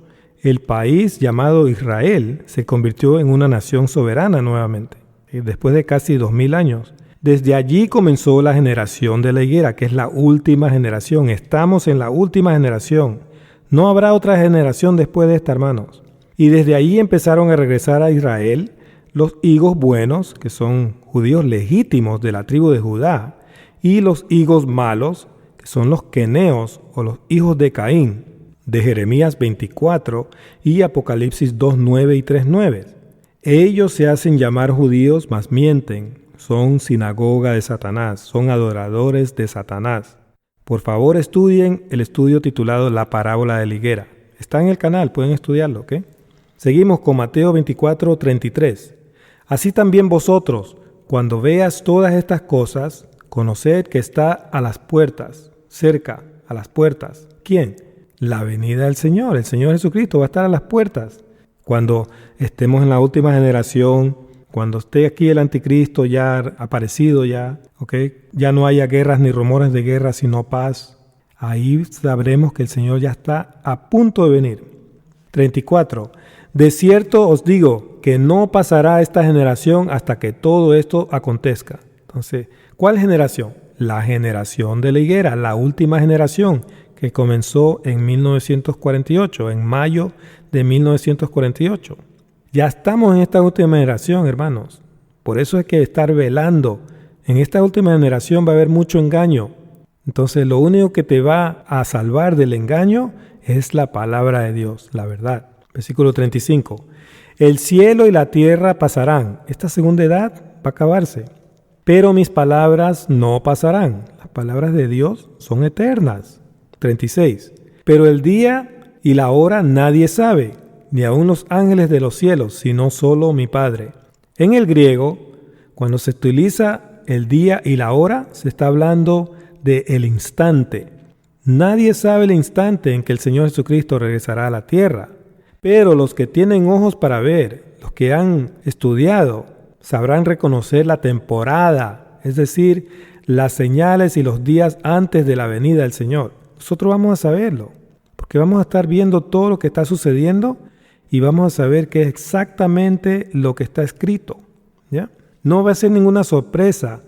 el país llamado Israel se convirtió en una nación soberana nuevamente, después de casi 2000 años. Desde allí comenzó la generación de la higuera, que es la última generación. Estamos en la última generación. No habrá otra generación después de esta, hermanos. Y desde allí empezaron a regresar a Israel los higos buenos, que son judíos legítimos de la tribu de Judá, y los higos malos, que son los queneos o los hijos de Caín, de Jeremías 24 y Apocalipsis 2:9 y 3:9. Ellos se hacen llamar judíos, mas mienten. Son sinagoga de Satanás, son adoradores de Satanás. Por favor, estudien el estudio titulado La parábola de la higuera. Está en el canal, pueden estudiarlo, ¿ok? Seguimos con Mateo 24:33. Así también vosotros, cuando veas todas estas cosas, conoced que está a las puertas, cerca, a las puertas. ¿Quién? La venida del Señor. El Señor Jesucristo va a estar a las puertas. Cuando estemos en la última generación, cuando esté aquí el anticristo ya aparecido ya, ¿ok? Ya no haya guerras ni rumores de guerra, sino paz. Ahí sabremos que el Señor ya está a punto de venir. 34. De cierto os digo que no pasará esta generación hasta que todo esto acontezca. Entonces, ¿cuál generación? La generación de la higuera, la última generación que comenzó en 1948, en mayo de 1948. Ya estamos en esta última generación, hermanos. Por eso hay que estar velando. En esta última generación va a haber mucho engaño. Entonces, lo único que te va a salvar del engaño es la palabra de Dios, la verdad. Versículo 35. El cielo y la tierra pasarán. Esta segunda edad va a acabarse. Pero mis palabras no pasarán. Las palabras de Dios son eternas. 36. Pero el día y la hora nadie sabe, ni aun los ángeles de los cielos, sino solo mi Padre. En el griego, cuando se utiliza el día y la hora, se está hablando de el instante. Nadie sabe el instante en que el Señor Jesucristo regresará a la tierra. Pero los que tienen ojos para ver, los que han estudiado, sabrán reconocer la temporada, es decir, las señales y los días antes de la venida del Señor. Nosotros vamos a saberlo, porque vamos a estar viendo todo lo que está sucediendo y vamos a saber qué es exactamente lo que está escrito, ¿ya? No va a ser ninguna sorpresa.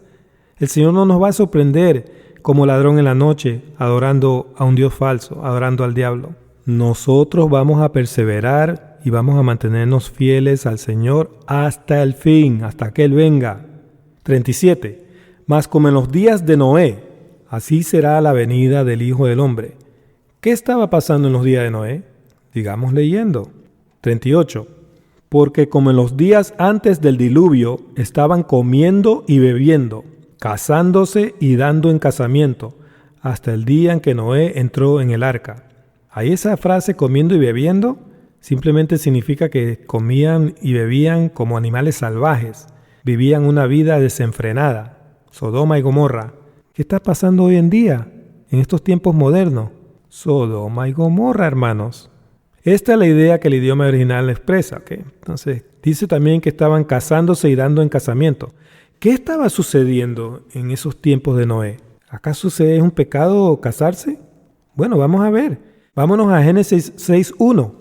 El Señor no nos va a sorprender como ladrón en la noche, adorando a un Dios falso, adorando al diablo. Nosotros vamos a perseverar y vamos a mantenernos fieles al Señor hasta el fin, hasta que Él venga. 37. Mas como en los días de Noé, así será la venida del Hijo del Hombre. ¿Qué estaba pasando en los días de Noé? Sigamos leyendo. 38. Porque como en los días antes del diluvio estaban comiendo y bebiendo, casándose y dando en casamiento, hasta el día en que Noé entró en el arca. Ahí esa frase comiendo y bebiendo simplemente significa que comían y bebían como animales salvajes, vivían una vida desenfrenada. Sodoma y Gomorra. ¿Qué está pasando hoy en día, en estos tiempos modernos? Sodoma y Gomorra, hermanos. Esta es la idea que el idioma original expresa, ¿ok? Entonces, dice también que estaban casándose y dando en casamiento. ¿Qué estaba sucediendo en esos tiempos de Noé? ¿Acaso es un pecado casarse? Bueno, vamos a ver. Vámonos a Génesis 6:1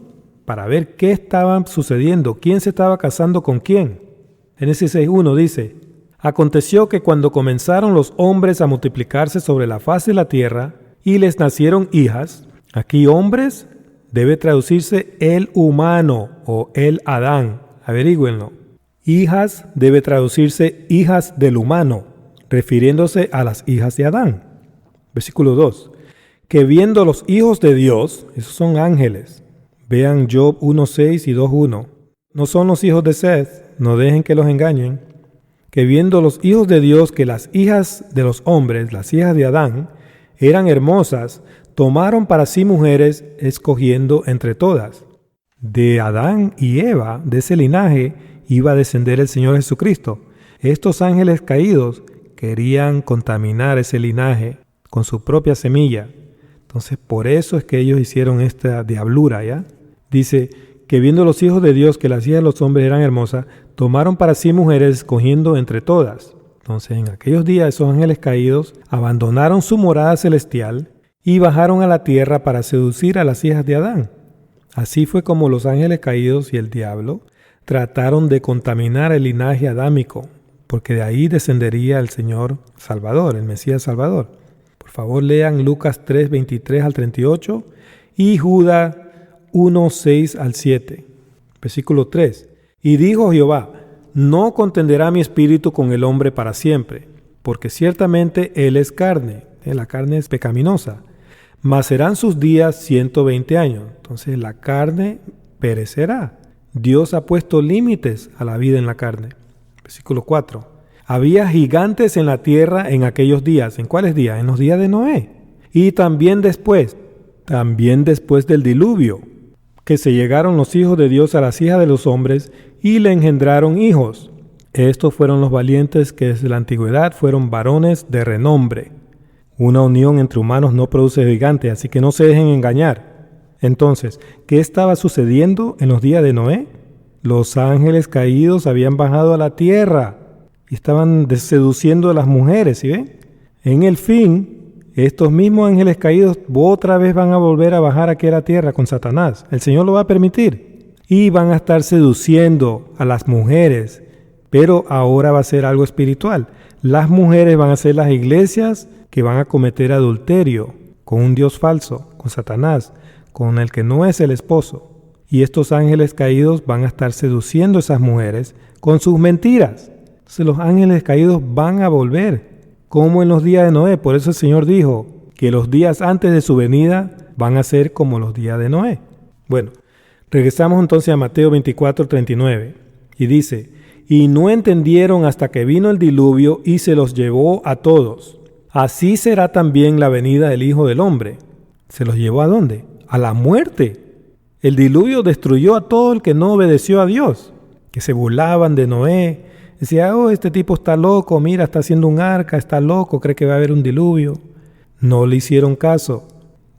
para ver qué estaba sucediendo, quién se estaba casando con quién. Génesis 6:1 dice: Aconteció que cuando comenzaron los hombres a multiplicarse sobre la faz de la tierra y les nacieron hijas, aquí hombres debe traducirse el humano o el Adán, averígüenlo. Hijas debe traducirse hijas del humano, refiriéndose a las hijas de Adán. Versículo 2. Que viendo los hijos de Dios, esos son ángeles, vean Job 1:6 y 2:1, no son los hijos de Seth, no dejen que los engañen. Que viendo los hijos de Dios que las hijas de los hombres, las hijas de Adán, eran hermosas, tomaron para sí mujeres, escogiendo entre todas. De Adán y Eva, de ese linaje, iba a descender el Señor Jesucristo. Estos ángeles caídos querían contaminar ese linaje con su propia semilla. Entonces, por eso es que ellos hicieron esta diablura, ¿ya? Dice que viendo los hijos de Dios que las hijas de los hombres eran hermosas, tomaron para sí mujeres escogiendo entre todas. Entonces, en aquellos días esos ángeles caídos abandonaron su morada celestial y bajaron a la tierra para seducir a las hijas de Adán. Así fue como los ángeles caídos y el diablo trataron de contaminar el linaje adámico, porque de ahí descendería el Señor Salvador, el Mesías Salvador. Por favor, lean Lucas 3:23 al 38 y Judas 1:6 al 7. Versículo 3. Y dijo Jehová: no contenderá mi espíritu con el hombre para siempre, porque ciertamente él es carne, la carne es pecaminosa, mas serán sus días 120 años. Entonces la carne perecerá. Dios ha puesto límites a la vida en la carne. Versículo 4. Había gigantes en la tierra en aquellos días. ¿En cuáles días? En los días de Noé. Y también después del diluvio, que se llegaron los hijos de Dios a las hijas de los hombres y le engendraron hijos. Estos fueron los valientes que desde la antigüedad fueron varones de renombre. Una unión entre humanos no produce gigantes, así que no se dejen engañar. Entonces, ¿qué estaba sucediendo en los días de Noé? Los ángeles caídos habían bajado a la tierra y estaban seduciendo a las mujeres, ¿sí ven? En el fin, estos mismos ángeles caídos otra vez van a volver a bajar aquí a la tierra con Satanás. El Señor lo va a permitir. y van a estar seduciendo a las mujeres, pero ahora va a ser algo espiritual. Las mujeres van a ser las iglesias que van a cometer adulterio con un Dios falso, con Satanás, con el que no es el esposo. Y estos ángeles caídos van a estar seduciendo a esas mujeres con sus mentiras. Entonces los ángeles caídos van a volver, como en los días de Noé. Por eso el Señor dijo que los días antes de su venida van a ser como los días de Noé. Bueno, regresamos entonces a Mateo 24:39 y dice: y no entendieron hasta que vino el diluvio y se los llevó a todos. Así será también la venida del Hijo del Hombre. ¿Se los llevó a dónde? A la muerte. El diluvio destruyó a todo el que no obedeció a Dios, que se burlaban de Noé. Decía: oh, este tipo está loco, mira, está haciendo un arca, está loco, cree que va a haber un diluvio. No le hicieron caso.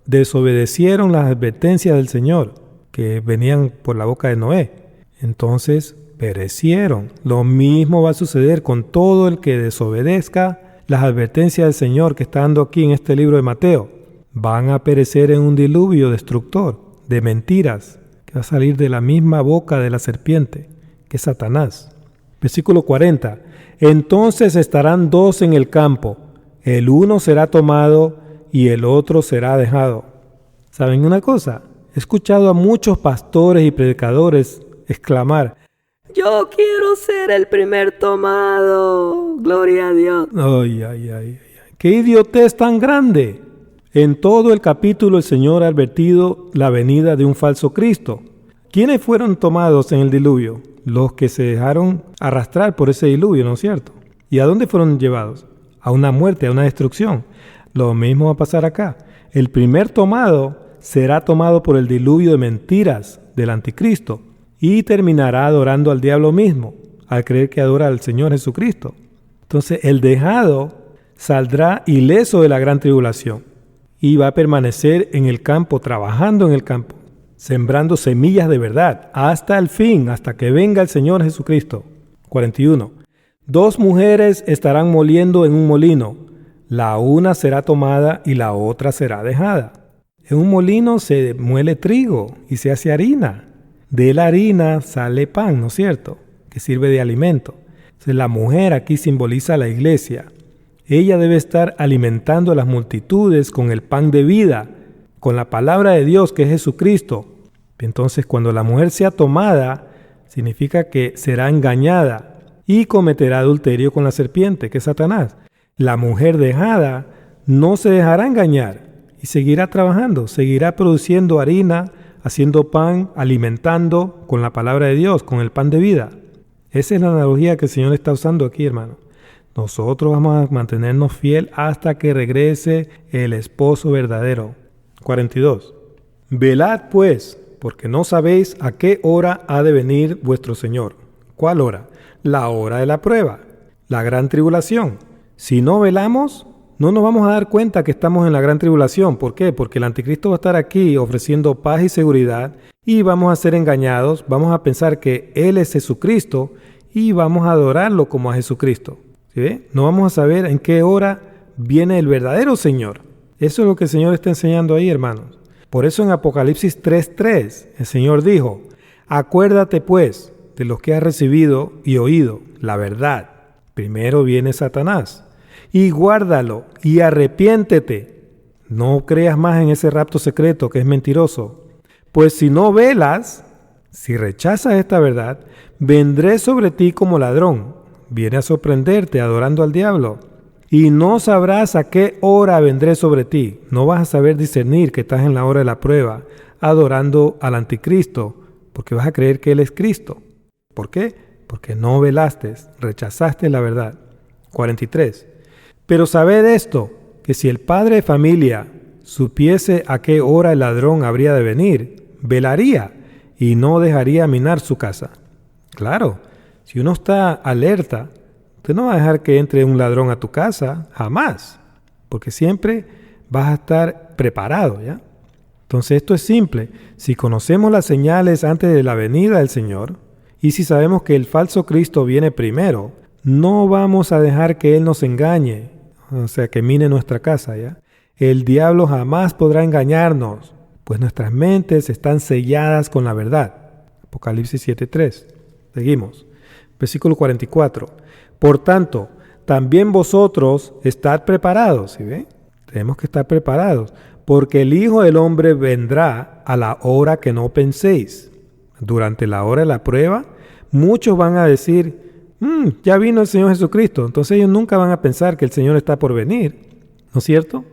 Desobedecieron las advertencias del Señor que venían por la boca de Noé. Entonces perecieron. Lo mismo va a suceder con todo el que desobedezca las advertencias del Señor que está dando aquí en este libro de Mateo. Van a perecer en un diluvio destructor de mentiras que va a salir de la misma boca de la serpiente, que es Satanás. Versículo 40. Entonces estarán dos en el campo, el uno será tomado y el otro será dejado. ¿Saben una cosa? He escuchado a muchos pastores y predicadores exclamar: yo quiero ser el primer tomado, gloria a Dios. Ay. ¡Qué idiotez tan grande! En todo el capítulo el Señor ha advertido la venida de un falso Cristo. ¿Quiénes fueron tomados en el diluvio? Los que se dejaron arrastrar por ese diluvio, ¿no es cierto? ¿Y a dónde fueron llevados? A una muerte, a una destrucción. Lo mismo va a pasar acá. El primer tomado será tomado por el diluvio de mentiras del anticristo y terminará adorando al diablo mismo, al creer que adora al Señor Jesucristo. Entonces el dejado saldrá ileso de la gran tribulación y va a permanecer en el campo, trabajando en el campo, sembrando semillas de verdad, hasta el fin, hasta que venga el Señor Jesucristo. 41. Dos mujeres estarán moliendo en un molino, la una será tomada y la otra será dejada. En un molino se muele trigo y se hace harina. De la harina sale pan, ¿no es cierto?, que sirve de alimento. Entonces, la mujer aquí simboliza a la iglesia. Ella debe estar alimentando a las multitudes con el pan de vida, con la palabra de Dios, que es Jesucristo. Entonces, cuando la mujer sea tomada, significa que será engañada y cometerá adulterio con la serpiente, que es Satanás. La mujer dejada no se dejará engañar y seguirá trabajando, seguirá produciendo harina, haciendo pan, alimentando con la palabra de Dios, con el pan de vida. Esa es la analogía que el Señor está usando aquí, hermano. Nosotros vamos a mantenernos fiel hasta que regrese el esposo verdadero. 42. Velad pues, porque no sabéis a qué hora ha de venir vuestro Señor. ¿Cuál hora? La hora de la prueba, la gran tribulación. Si no velamos, no nos vamos a dar cuenta que estamos en la gran tribulación. ¿Por qué? Porque el anticristo va a estar aquí ofreciendo paz y seguridad y vamos a ser engañados, vamos a pensar que Él es Jesucristo y vamos a adorarlo como a Jesucristo. ¿Sí ve? No vamos a saber en qué hora viene el verdadero Señor. Eso es lo que el Señor está enseñando ahí, hermanos. Por eso en Apocalipsis 3:3 el Señor dijo: acuérdate pues de lo que has recibido y oído, la verdad. Primero viene Satanás. Y guárdalo y arrepiéntete. No creas más en ese rapto secreto que es mentiroso. Pues si no velas, si rechazas esta verdad, vendré sobre ti como ladrón. Viene a sorprenderte adorando al diablo. Y no sabrás a qué hora vendré sobre ti. No vas a saber discernir que estás en la hora de la prueba, adorando al anticristo, porque vas a creer que Él es Cristo. ¿Por qué? Porque no velaste, rechazaste la verdad. 43. Pero sabed esto, que si el padre de familia supiese a qué hora el ladrón habría de venir, velaría y no dejaría minar su casa. Claro, si uno está alerta, usted no va a dejar que entre un ladrón a tu casa, jamás, porque siempre vas a estar preparado, ¿ya? Entonces esto es simple. Si conocemos las señales antes de la venida del Señor, y si sabemos que el falso Cristo viene primero, no vamos a dejar que Él nos engañe, o sea, que mine nuestra casa, ¿ya? El diablo jamás podrá engañarnos, pues nuestras mentes están selladas con la verdad. Apocalipsis 7:3. Seguimos. Versículo 44. Por tanto, también vosotros estad preparados. ¿Sí ve? Tenemos que estar preparados, porque el Hijo del Hombre vendrá a la hora que no penséis. Durante la hora de la prueba, muchos van a decir, ya vino el Señor Jesucristo. Entonces ellos nunca van a pensar que el Señor está por venir, ¿no es cierto?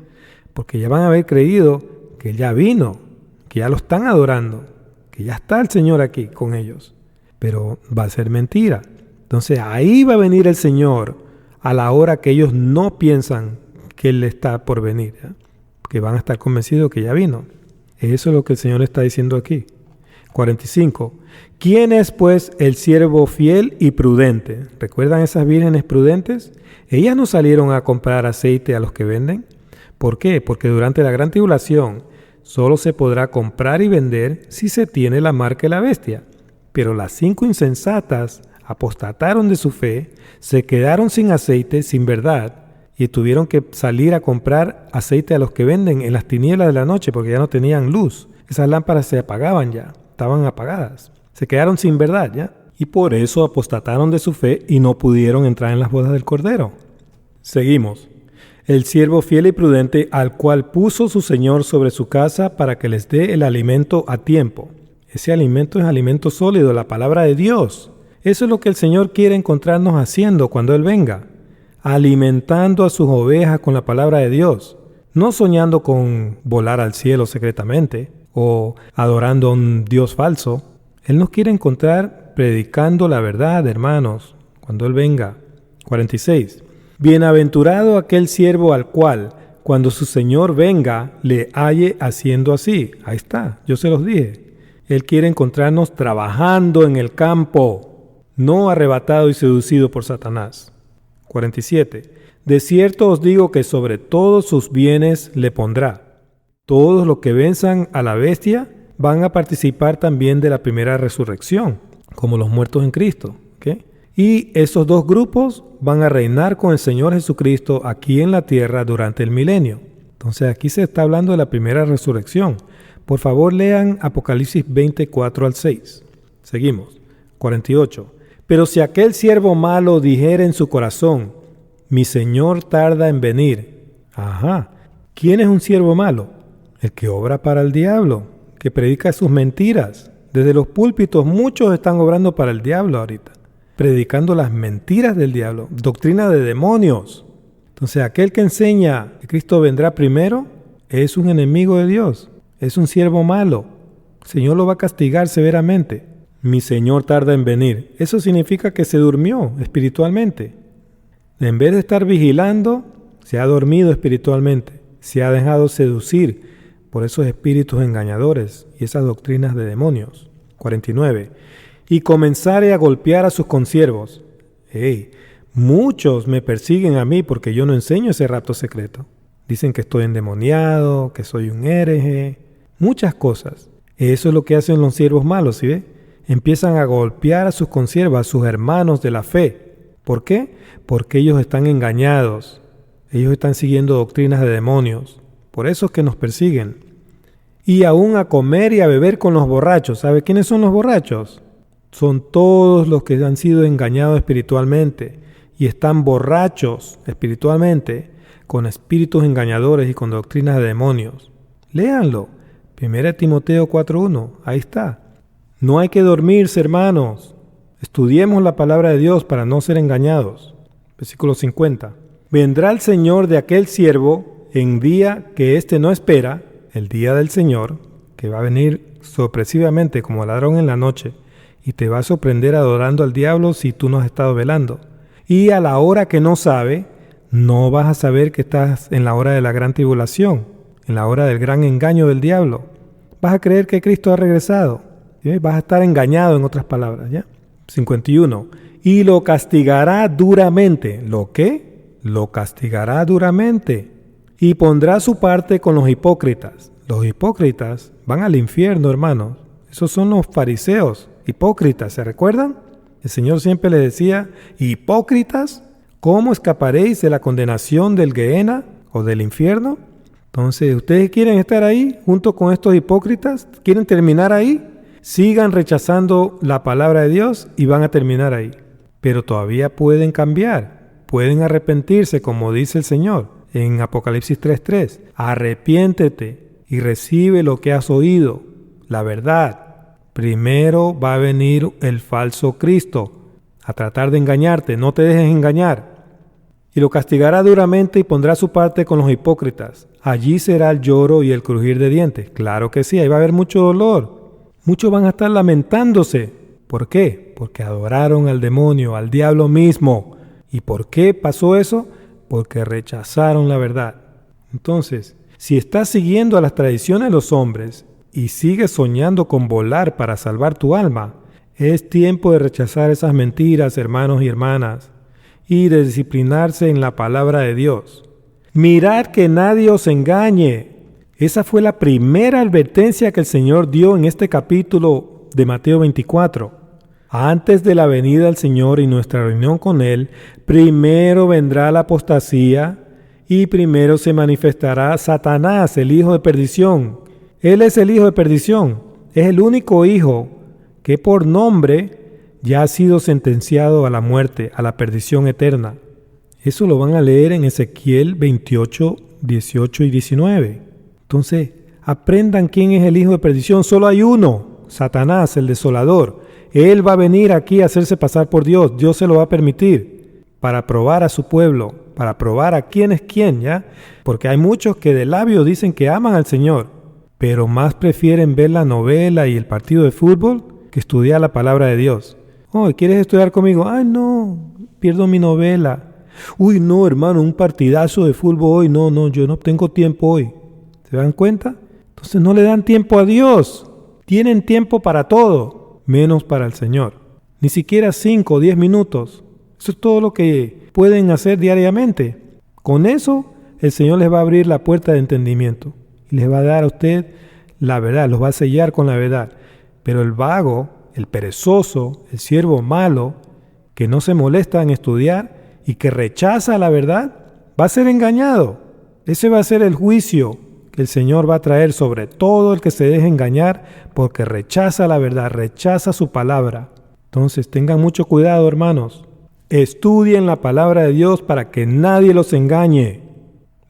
Porque ya van a haber creído que Él ya vino, que ya lo están adorando, que ya está el Señor aquí con ellos. Pero va a ser mentira. Entonces ahí va a venir el Señor a la hora que ellos no piensan que Él está por venir, ¿ya? Que van a estar convencidos que ya vino. Eso es lo que el Señor está diciendo aquí. 45. ¿Quién es pues el siervo fiel y prudente? ¿Recuerdan esas vírgenes prudentes? Ellas no salieron a comprar aceite a los que venden. ¿Por qué? Porque durante la gran tribulación solo se podrá comprar y vender si se tiene la marca de la bestia. Pero las 5 insensatas apostataron de su fe, se quedaron sin aceite, sin verdad, y tuvieron que salir a comprar aceite a los que venden en las tinieblas de la noche porque ya no tenían luz. Esas lámparas se apagaban ya, estaban apagadas. Se quedaron sin verdad ya. Y por eso apostataron de su fe y no pudieron entrar en las bodas del Cordero. Seguimos. El siervo fiel y prudente al cual puso su Señor sobre su casa para que les dé el alimento a tiempo. Ese alimento es alimento sólido, la palabra de Dios. Eso es lo que el Señor quiere encontrarnos haciendo cuando Él venga. Alimentando a sus ovejas con la palabra de Dios. No soñando con volar al cielo secretamente o adorando a un Dios falso. Él nos quiere encontrar predicando la verdad, hermanos, cuando Él venga. 46. Bienaventurado aquel siervo al cual, cuando su Señor venga, le halle haciendo así. Ahí está, yo se los dije. Él quiere encontrarnos trabajando en el campo, no arrebatado y seducido por Satanás. 47. De cierto os digo que sobre todos sus bienes le pondrá. Todos los que venzan a la bestia van a participar también de la primera resurrección, como los muertos en Cristo. ¿Okay? Y esos dos grupos van a reinar con el Señor Jesucristo aquí en la tierra durante el milenio. Entonces aquí se está hablando de la primera resurrección. Por favor lean Apocalipsis 24 al 6. Seguimos. 48. Pero si aquel siervo malo dijere en su corazón, mi Señor tarda en venir. Ajá. ¿Quién es un siervo malo? El que obra para el diablo, que predica sus mentiras. Desde los púlpitos muchos están obrando para el diablo ahorita, predicando las mentiras del diablo, doctrina de demonios. Entonces aquel que enseña que Cristo vendrá primero es un enemigo de Dios, es un siervo malo. El Señor lo va a castigar severamente. Mi Señor tarda en venir. Eso significa que se durmió espiritualmente. En vez de estar vigilando, se ha dormido espiritualmente. Se ha dejado seducir por esos espíritus engañadores y esas doctrinas de demonios. 49. Y comenzare a golpear a sus consiervos. Muchos me persiguen a mí porque yo no enseño ese rapto secreto. Dicen que estoy endemoniado, que soy un hereje, muchas cosas. Eso es lo que hacen los siervos malos, ¿sí ve? Empiezan a golpear a sus consiervos, a sus hermanos de la fe. ¿Por qué? Porque ellos están engañados. Ellos están siguiendo doctrinas de demonios. Por eso es que nos persiguen. Y aún a comer y a beber con los borrachos. ¿Sabe quiénes son los borrachos? Son todos los que han sido engañados espiritualmente y están borrachos espiritualmente con espíritus engañadores y con doctrinas de demonios. Léanlo. 1 Timoteo 4:1. Ahí está. No hay que dormirse, hermanos. Estudiemos la palabra de Dios para no ser engañados. Versículo 50. Vendrá el Señor de aquel siervo en día que éste no espera, el día del Señor, que va a venir sorpresivamente como ladrón en la noche, y te va a sorprender adorando al diablo si tú no has estado velando. Y a la hora que no sabe, no vas a saber que estás en la hora de la gran tribulación, en la hora del gran engaño del diablo. Vas a creer que Cristo ha regresado. ¿Sí? Vas a estar engañado, en otras palabras, ¿ya? 51. Y lo castigará duramente. ¿Lo qué? Lo castigará duramente. Y pondrá su parte con los hipócritas. Los hipócritas van al infierno, hermanos. Esos son los fariseos, hipócritas, ¿se recuerdan? El Señor siempre les decía, hipócritas, ¿cómo escaparéis de la condenación del Gehenna o del infierno? Entonces, ¿ustedes quieren estar ahí junto con estos hipócritas? ¿Quieren terminar ahí? sigan rechazando la palabra de Dios y van a terminar ahí. Pero todavía pueden cambiar, pueden arrepentirse, como dice el Señor en Apocalipsis 3:3. Arrepiéntete y recibe lo que has oído, la verdad. Primero va a venir el falso Cristo a tratar de engañarte, no te dejes engañar. Y lo castigará duramente y pondrá su parte con los hipócritas. Allí será el lloro y el crujir de dientes. Claro que sí, ahí va a haber mucho dolor. Muchos van a estar lamentándose. ¿Por qué? Porque adoraron al demonio, al diablo mismo. ¿Y por qué pasó eso? Porque rechazaron la verdad. Entonces, si estás siguiendo a las tradiciones de los hombres y sigues soñando con volar para salvar tu alma, es tiempo de rechazar esas mentiras, hermanos y hermanas, y de disciplinarse en la palabra de Dios. Mirad que nadie os engañe. Esa fue la primera advertencia que el Señor dio en este capítulo de Mateo 24. Antes de la venida del Señor y nuestra reunión con Él, primero vendrá la apostasía y primero se manifestará Satanás, el hijo de perdición. Él es el hijo de perdición. Es el único hijo que por nombre ya ha sido sentenciado a la muerte, a la perdición eterna. Eso lo van a leer en Ezequiel 28, 18 y 19. Entonces, aprendan quién es el hijo de perdición. Solo hay uno, Satanás, el desolador. Él va a venir aquí a hacerse pasar por Dios. Dios se lo va a permitir para probar a su pueblo, para probar a quién es quién, ¿ya? Porque hay muchos que de labios dicen que aman al Señor, pero más prefieren ver la novela y el partido de fútbol que estudiar la palabra de Dios. Oh, ¿quieres estudiar conmigo? Ay, no, pierdo mi novela. Uy, no, hermano, un partidazo de fútbol hoy. No, yo no tengo tiempo hoy. ¿Se dan cuenta? Entonces no le dan tiempo a Dios. Tienen tiempo para todo, menos para el Señor. Ni siquiera 5 o 10 minutos. Eso es todo lo que pueden hacer diariamente. Con eso, el Señor les va a abrir la puerta de entendimiento. Y les va a dar a usted la verdad, los va a sellar con la verdad. Pero el vago, el perezoso, el siervo malo, que no se molesta en estudiar y que rechaza la verdad, va a ser engañado. Ese va a ser el juicio que el Señor va a traer sobre todo el que se deje engañar porque rechaza la verdad, rechaza su palabra. Entonces tengan mucho cuidado, hermanos. Estudien la palabra de Dios para que nadie los engañe.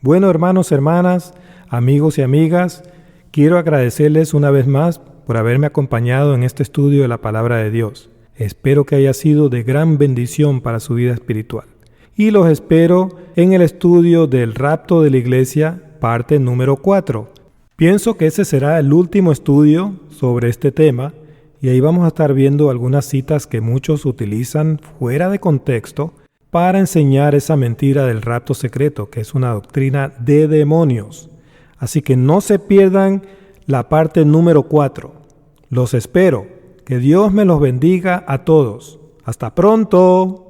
Bueno, hermanos, hermanas, amigos y amigas, quiero agradecerles una vez más por haberme acompañado en este estudio de la palabra de Dios. Espero que haya sido de gran bendición para su vida espiritual. Y los espero en el estudio del rapto de la iglesia, parte número 4. Pienso que ese será el último estudio sobre este tema, y ahí vamos a estar viendo algunas citas que muchos utilizan fuera de contexto para enseñar esa mentira del rapto secreto, que es una doctrina de demonios. Así que no se pierdan la parte número 4. Los espero. Que Dios me los bendiga a todos. Hasta pronto.